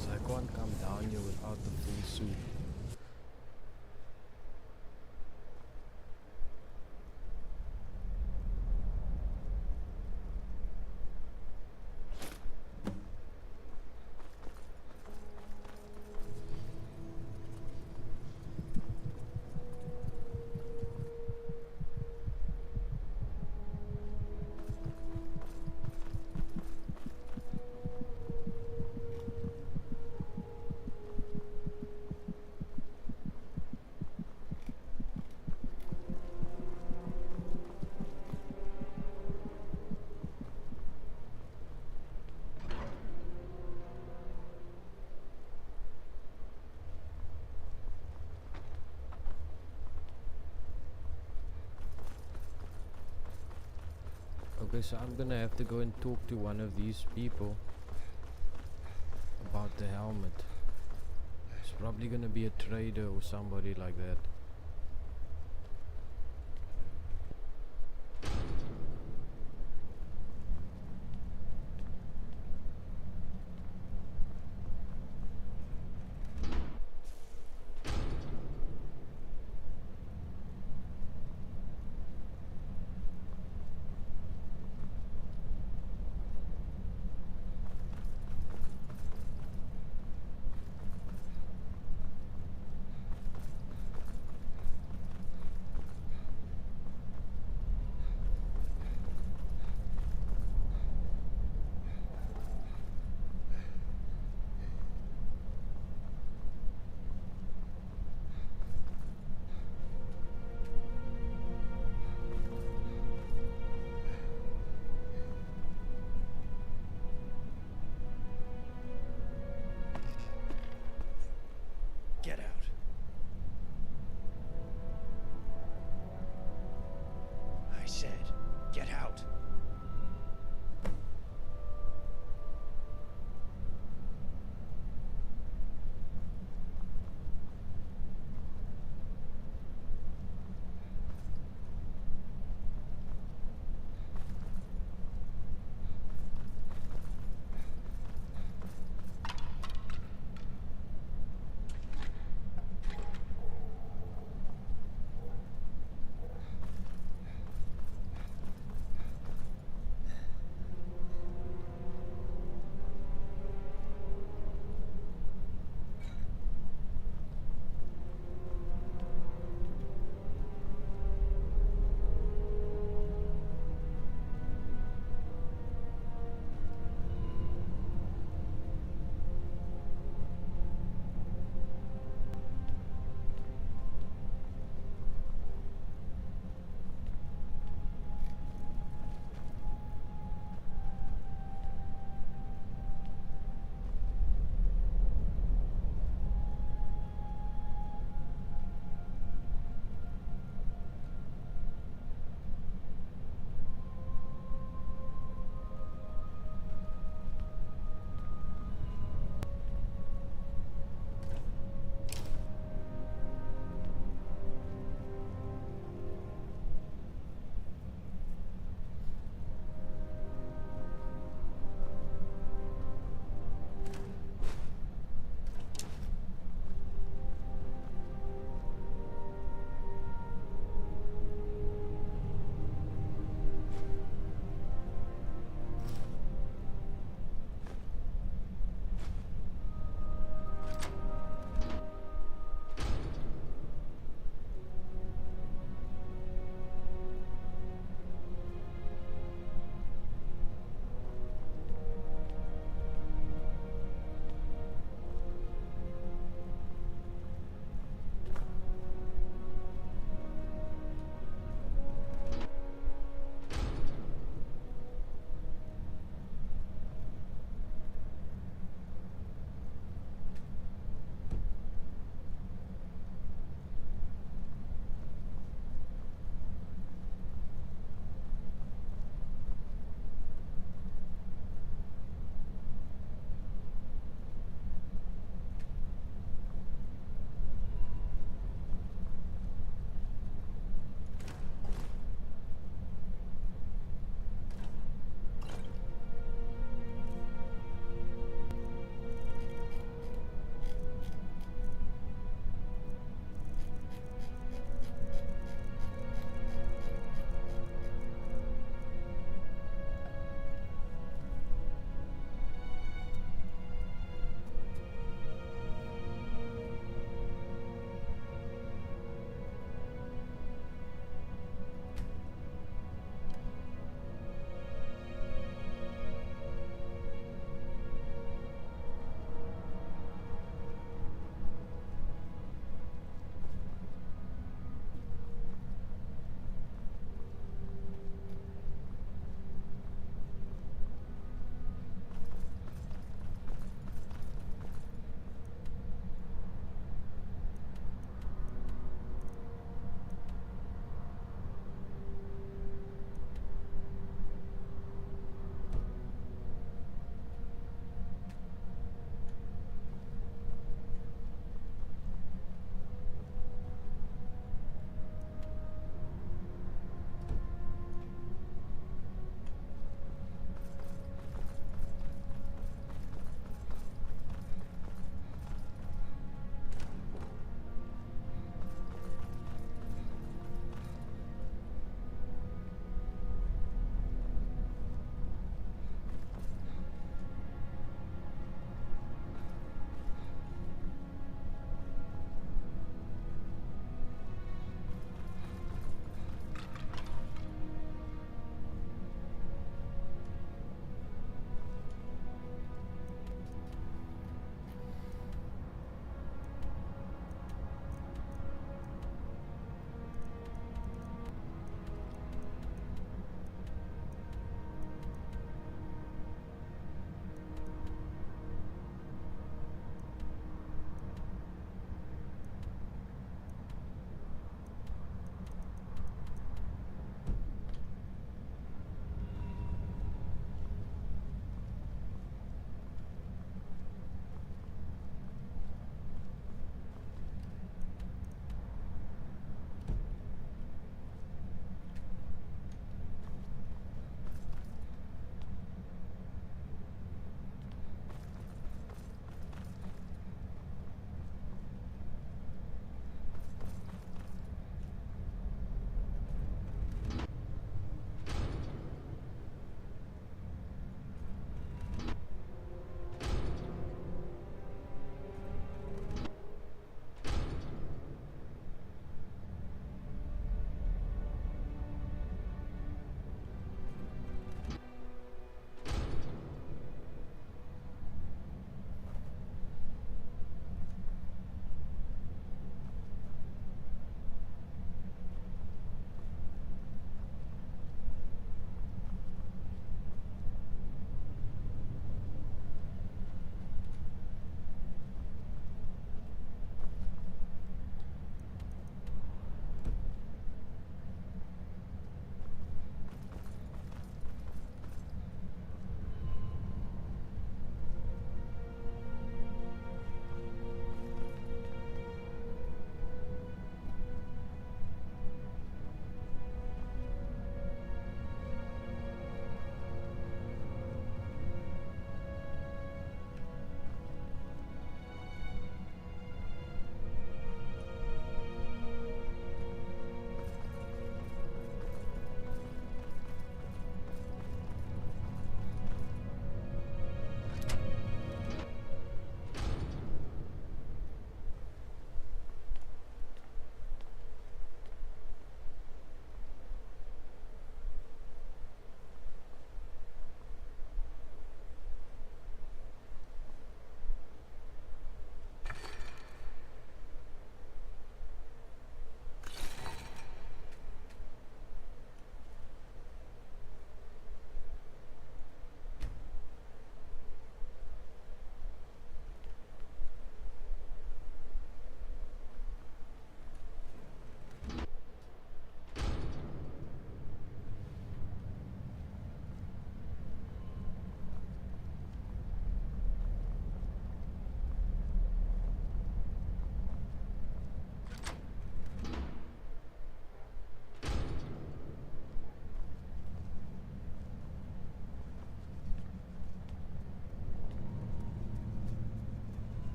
So I can't come down here without the full suit. Okay, so I'm gonna have to go and talk to one of these people about the helmet. It's probably gonna be a trader or somebody like that.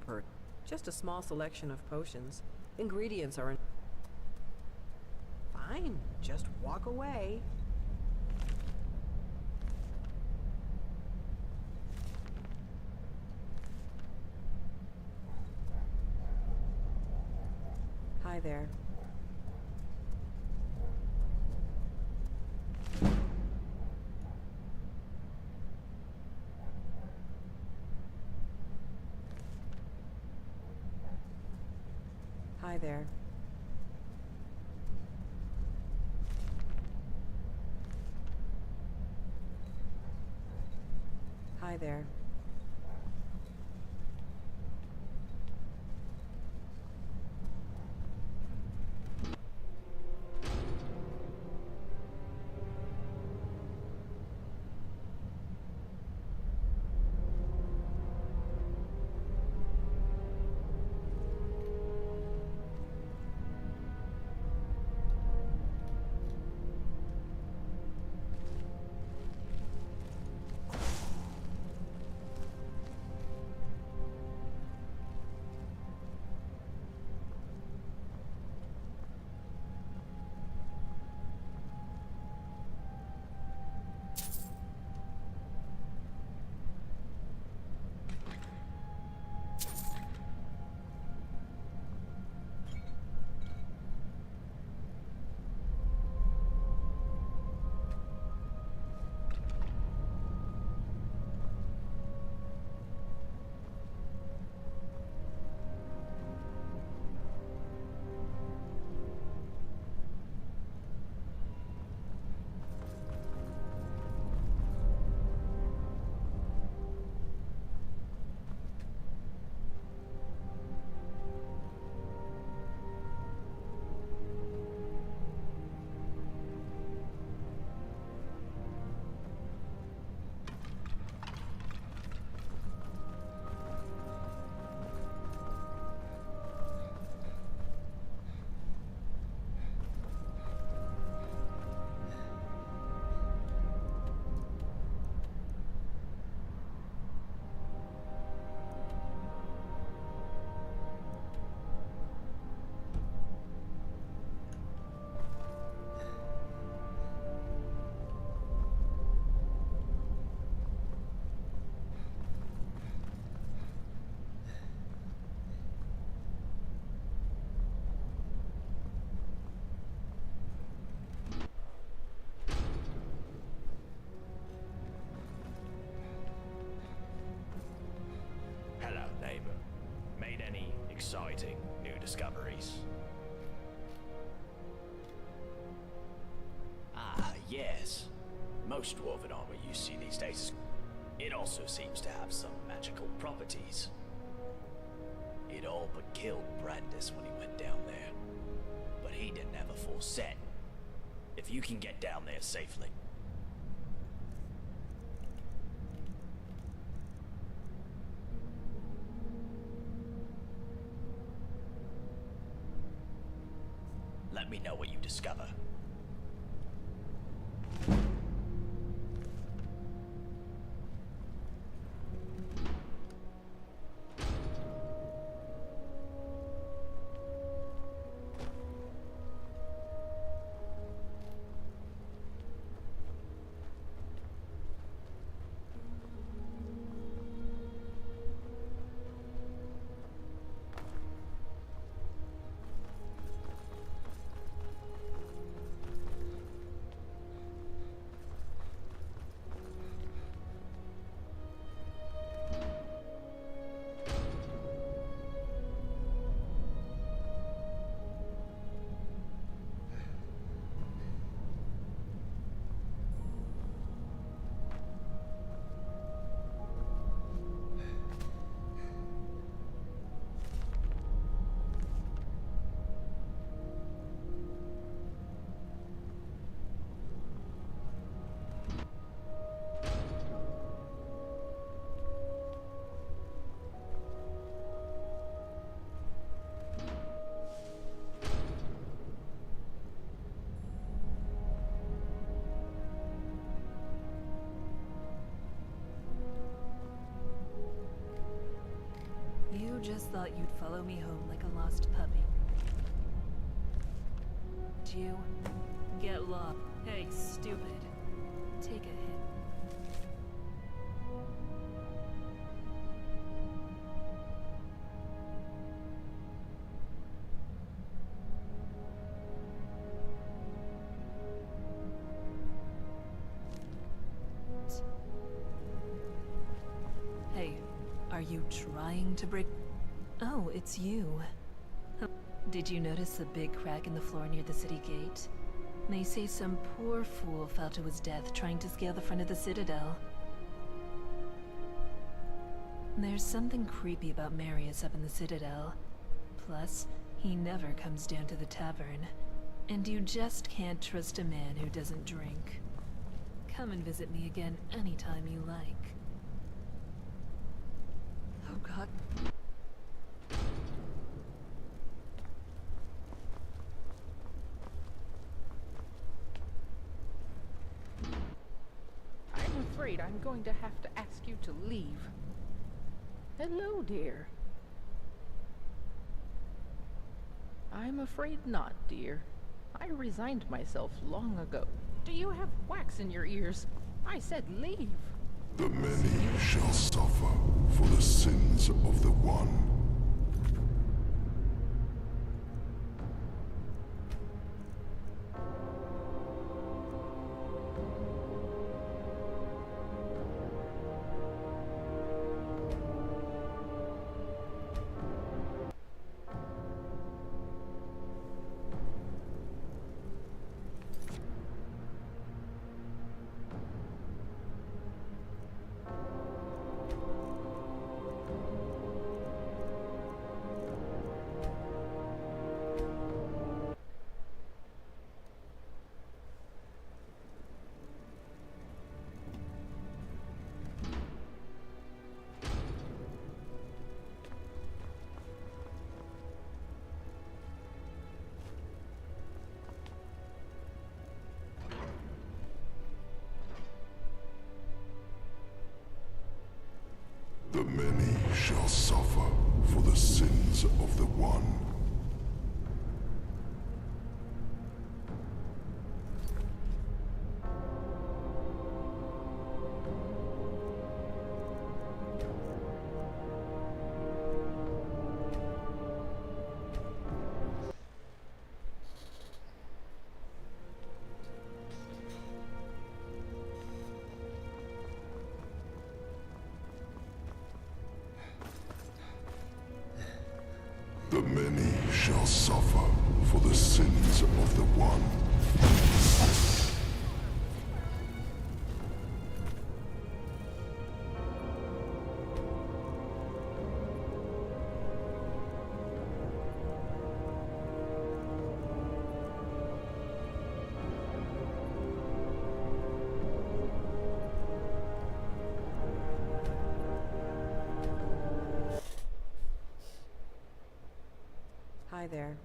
per. Just a small selection of potions. Ingredients are in. Fine, just walk away. Hi there. Hi there. Hi there. Hello, neighbor. Made any exciting new discoveries? Ah, yes. Most dwarven armor you see these days. It also seems to have some magical properties. It all but killed Brandis when he went down there. But he didn't have a full set. If you can get down there safely. Let me know what you discover. just thought you'd follow me home like a lost puppy. You get lost. Hey, stupid. Take a hit. Hey, are you trying to break? Oh, it's you. Did you notice the big crack in the floor near the city gate? They say some poor fool fell to his death trying to scale the front of the citadel. There's something creepy about Marius up in the citadel. Plus, he never comes down to the tavern. And you just can't trust a man who doesn't drink. Come and visit me again anytime you like. Oh god. I'm afraid I'm going to have to ask you to leave. Hello, dear. I'm afraid not, dear. I resigned myself long ago. Do you have wax in your ears? I said leave. The many shall suffer for the sins of the one. The many shall suffer for the sins of the one. The many shall suffer for the sins of the one. Hi there.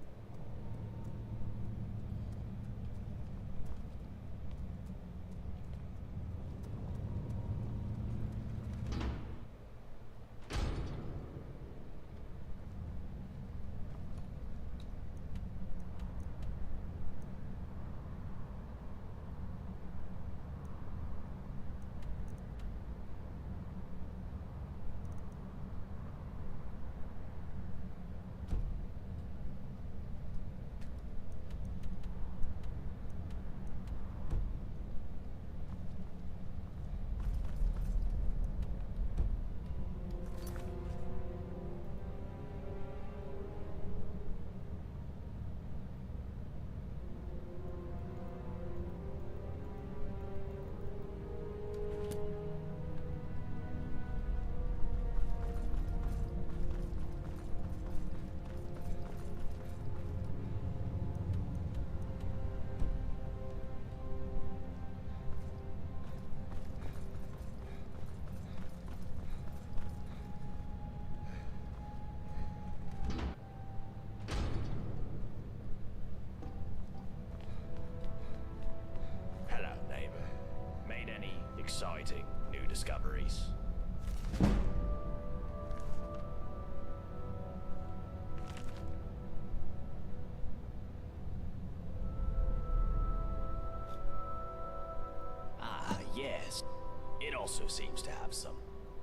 also seems to have some.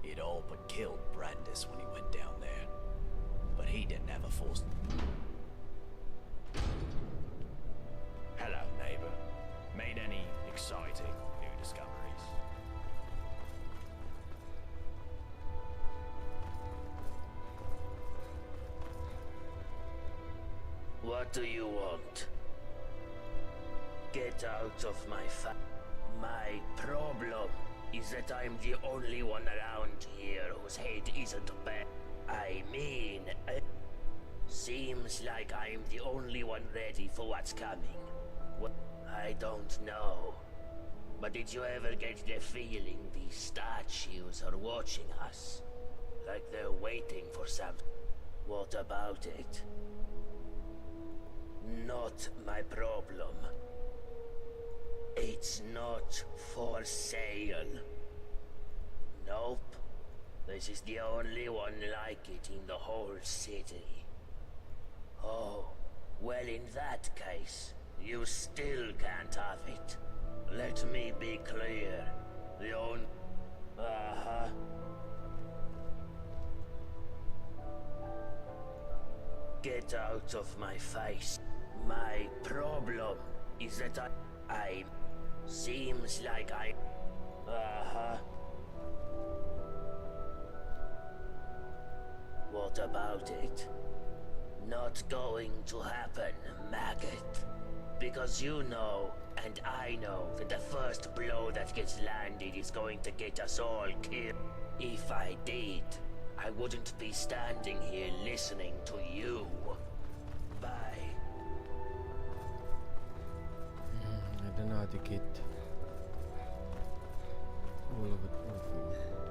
It all but killed Brandis when he went down there. But he didn't have a force. Hello, neighbor. Made any exciting new discoveries? What do you want? Get out of my My problem is that I'm the only one around here whose head isn't bad. I mean, seems like I'm the only one ready for what's coming. Well, I don't know. But did you ever get the feeling these statues are watching us? Like they're waiting for something? What about it? Not my problem. It's not for sale. Nope. This is the only one like it in the whole city. Oh, well in that case, you still can't have it. Let me be clear. The only... Uh-huh. Get out of my face. My problem is that I seems like I... Uh-huh. What about it? Not going to happen, maggot. Because you know, and I know, that the first blow that gets landed is going to get us all killed. If I did, I wouldn't be standing here listening to you. Bye. I don't know how to get all of it awful.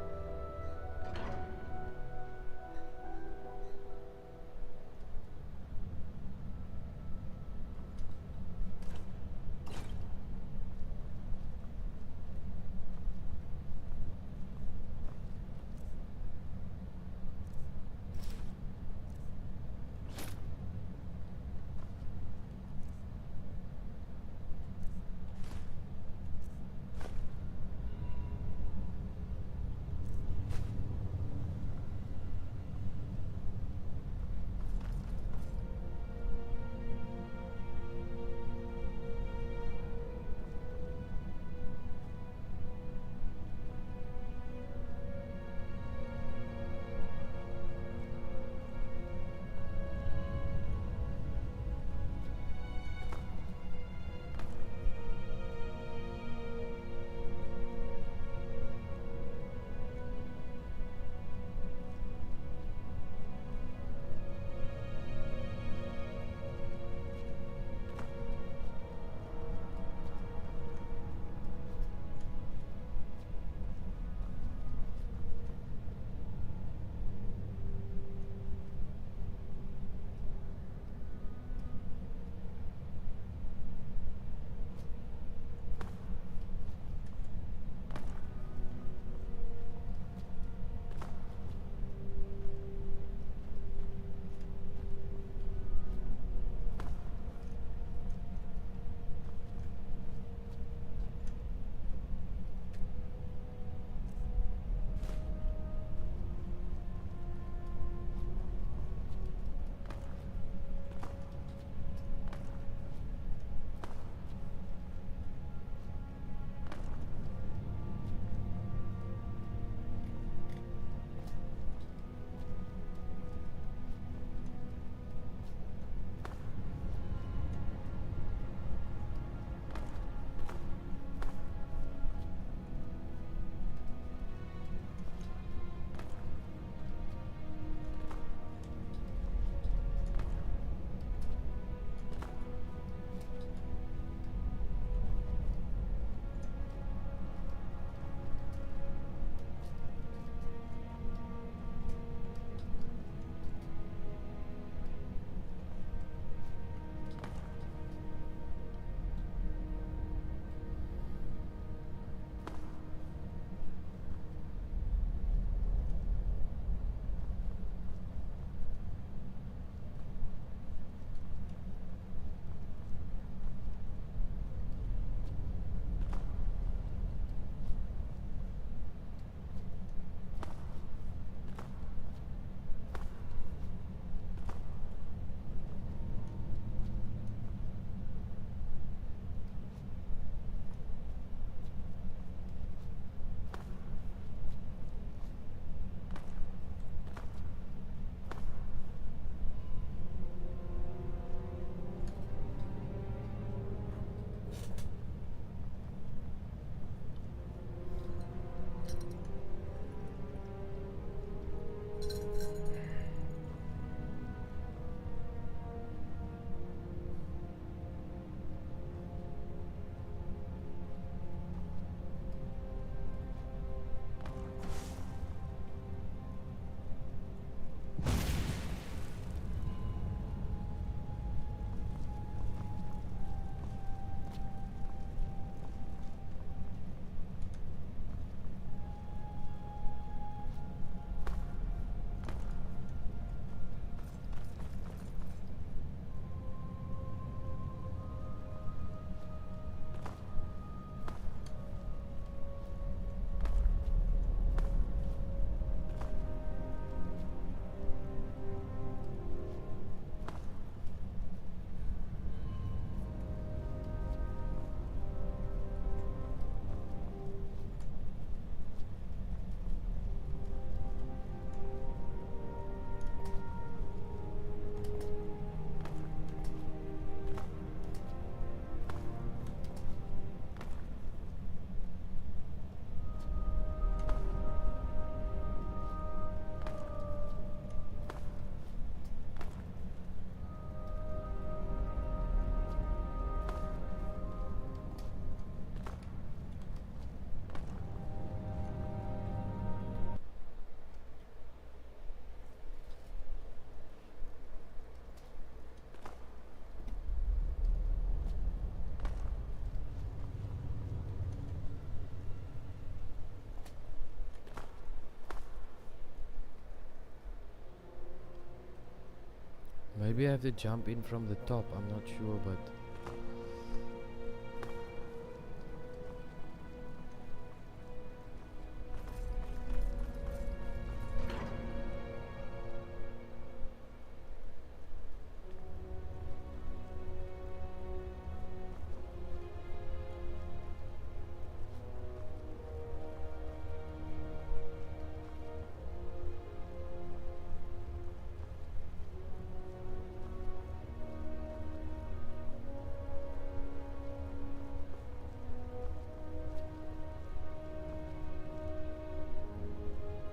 Maybe I have to jump in from the top, I'm not sure, but...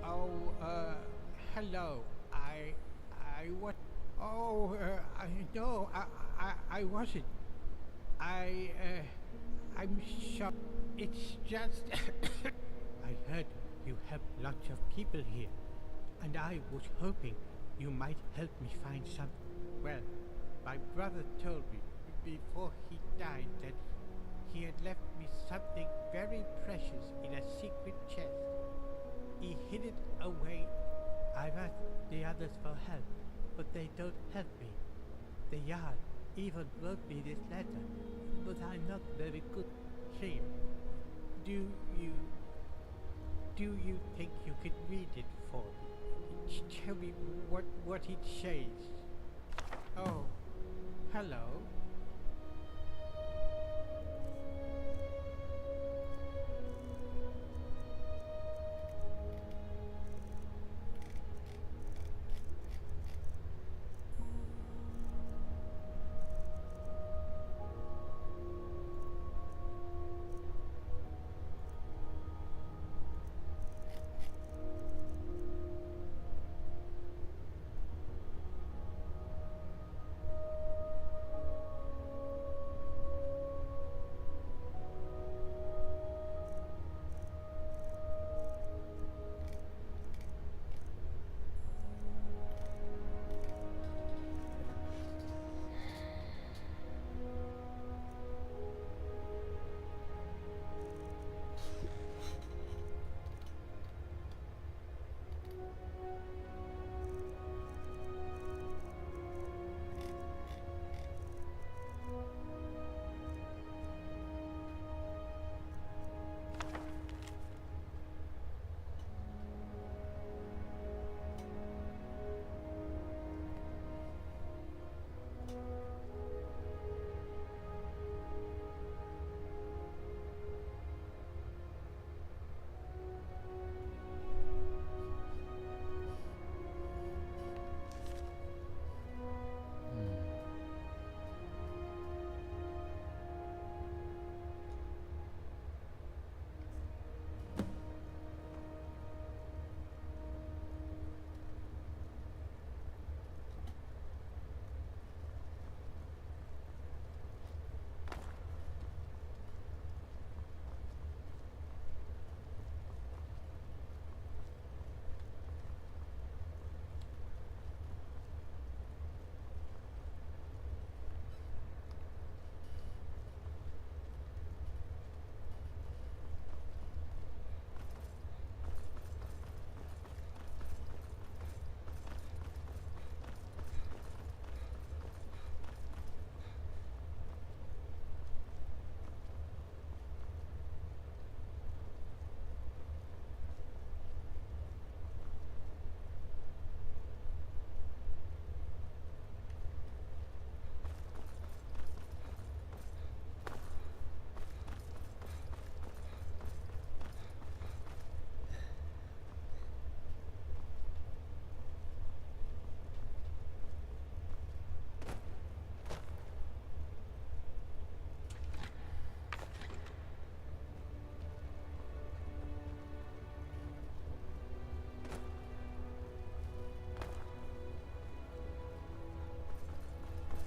Oh, hello. I what? Oh, no, I wasn't. I'm sorry. It's just, I heard you help lots of people here, and I was hoping you might help me find some. Well, my brother told me before he died that he had left me something very precious in a secret chest. He hid it away. I've asked the others for help, but they don't help me. The Jarl even wrote me this letter, but I'm not very good at him. Do you think you could read it for me? Tell me what it says. Oh, hello.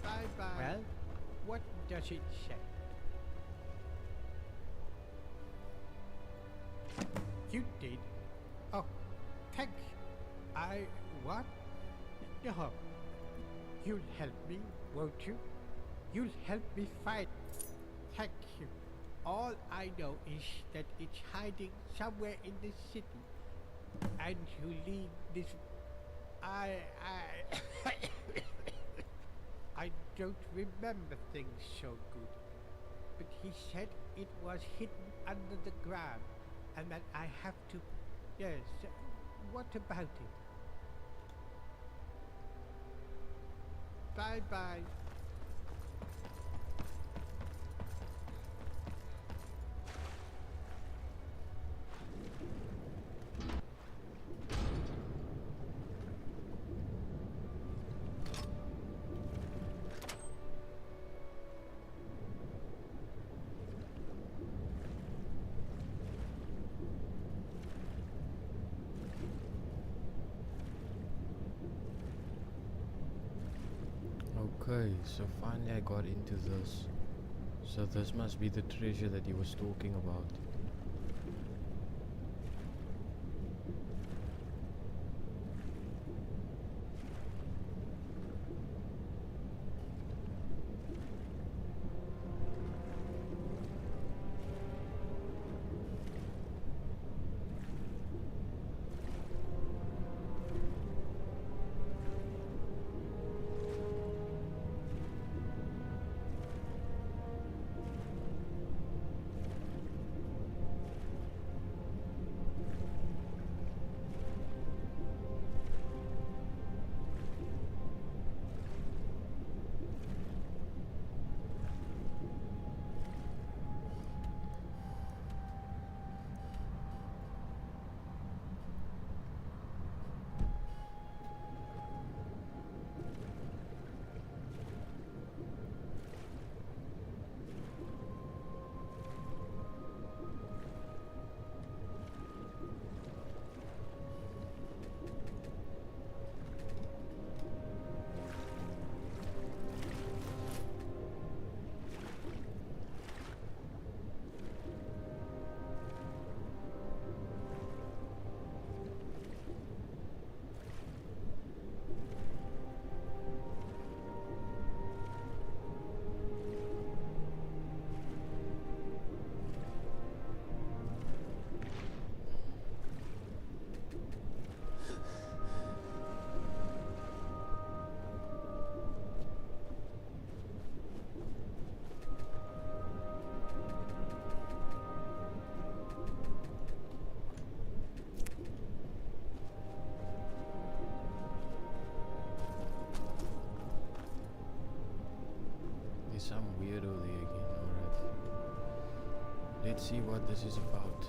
Bye-bye. Well, what does it say? You did? Oh, thank you. What? No. You'll help me, won't you? You'll help me fight. Thank you. All I know is that it's hiding somewhere in the city. And you lead this... don't remember things so good. But he said it was hidden under the ground, and that I have to... Yes, what about it? Bye-bye. Okay, so finally I got into this. So this must be the treasure that he was talking about. Some weirdo there again, alright. Let's see what this is about.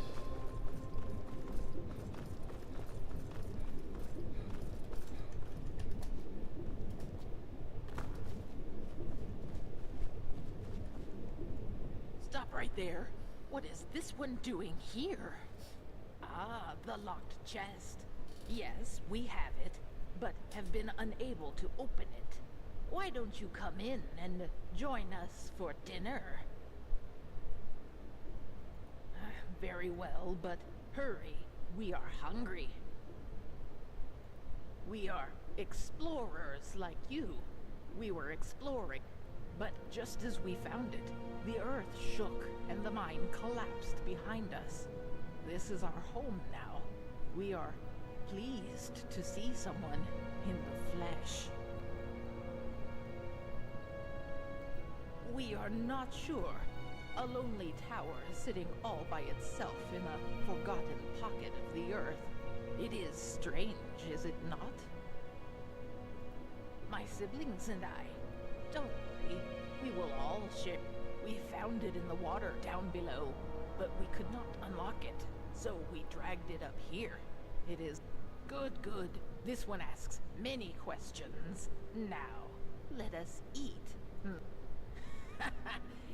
Stop right there. What is this one doing here? Ah, the locked chest. Yes, we have it, but have been unable to open it. Why don't you come in and join us for dinner? Very well, but hurry. We are hungry. We are explorers like you. We were exploring, but just as we found it, the earth shook and the mine collapsed behind us. This is our home now. We are pleased to see someone in the flesh. We are not sure. A lonely tower sitting all by itself in a forgotten pocket of the earth. It is strange, is it not? My siblings and I. Don't worry. We will all share. We found it in the water down below, but we could not unlock it, so we dragged it up here. It is good. This one asks many questions. Now, let us eat.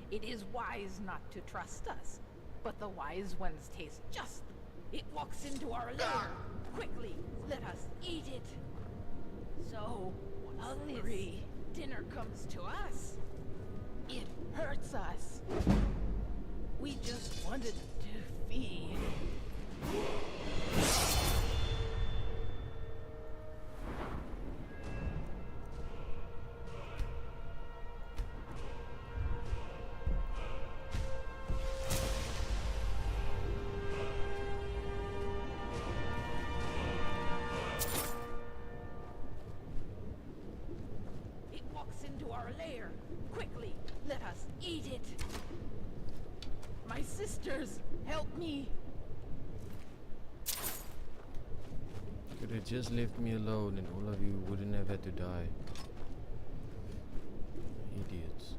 It is wise not to trust us, but the wise ones taste just. It walks into our lair. Quickly, let us eat it. So, hungry. Dinner comes to us. It hurts us. We just wanted to feed. Into our our lair. Quickly, let us eat it. My sisters, help me. Could have just left me alone and all of you wouldn't have had to die. Idiots.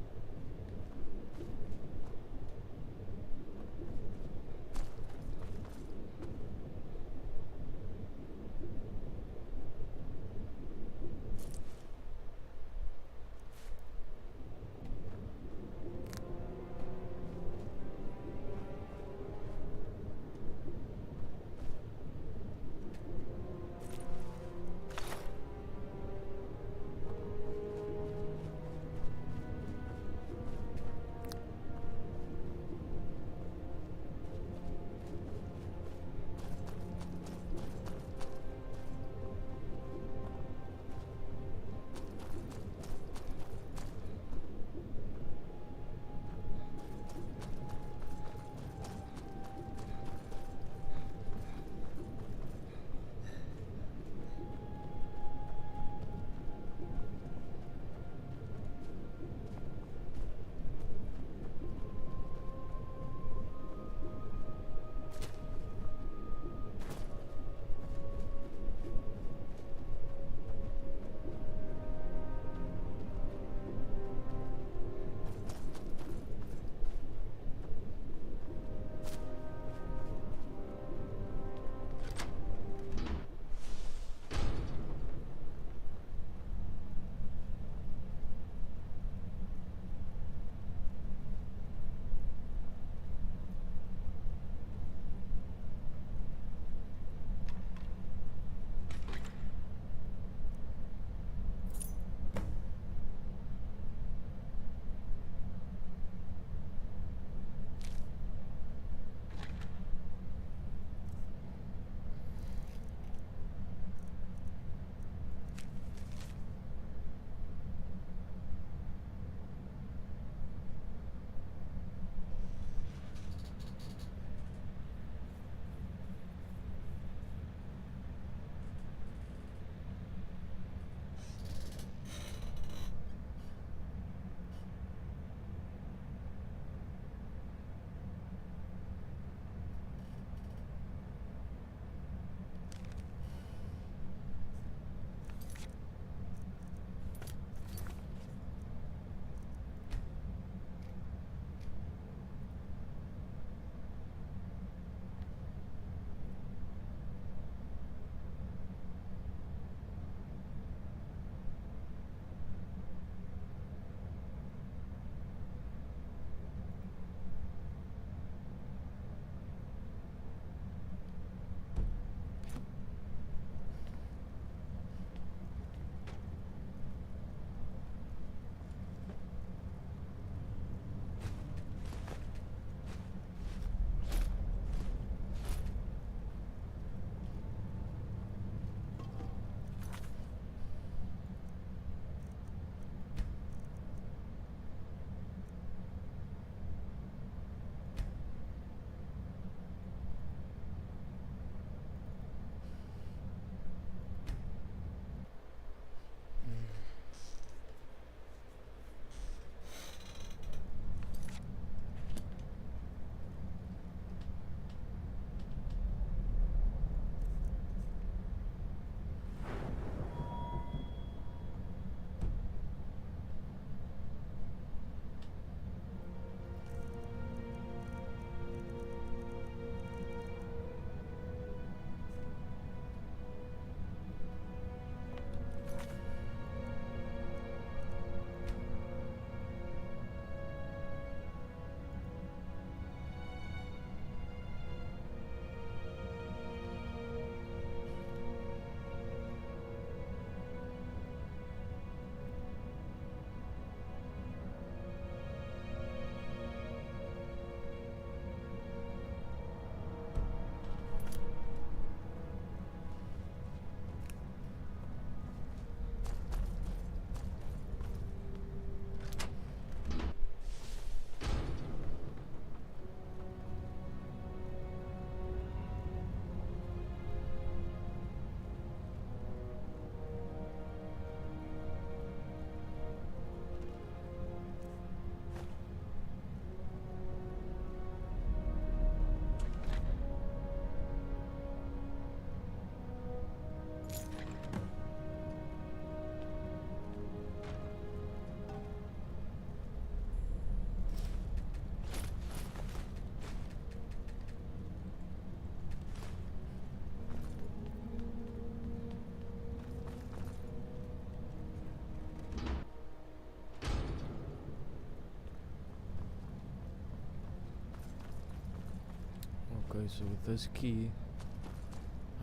Okay, so with this key,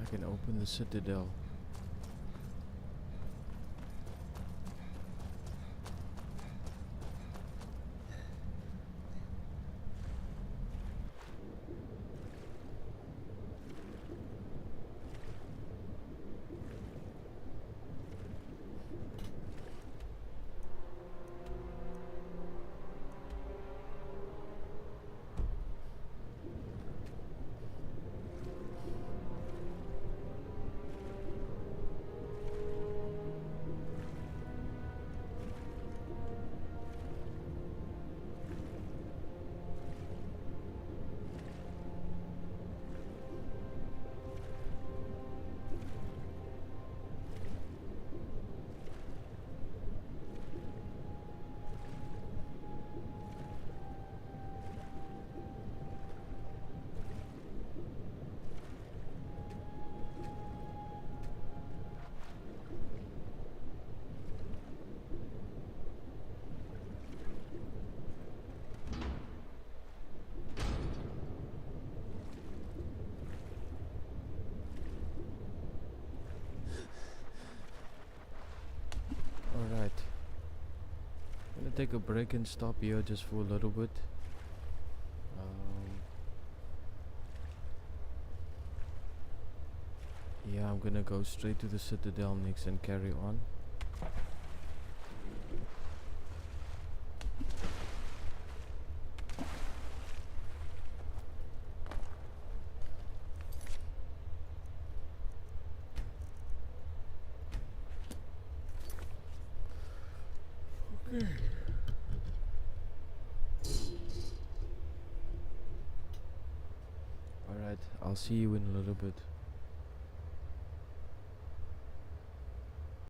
I can open the citadel. Alright. I'm gonna take a break and stop here just for a little bit. Yeah, I'm gonna go straight to the Citadel next and carry on. Okay. Alright, I'll see you in a little bit.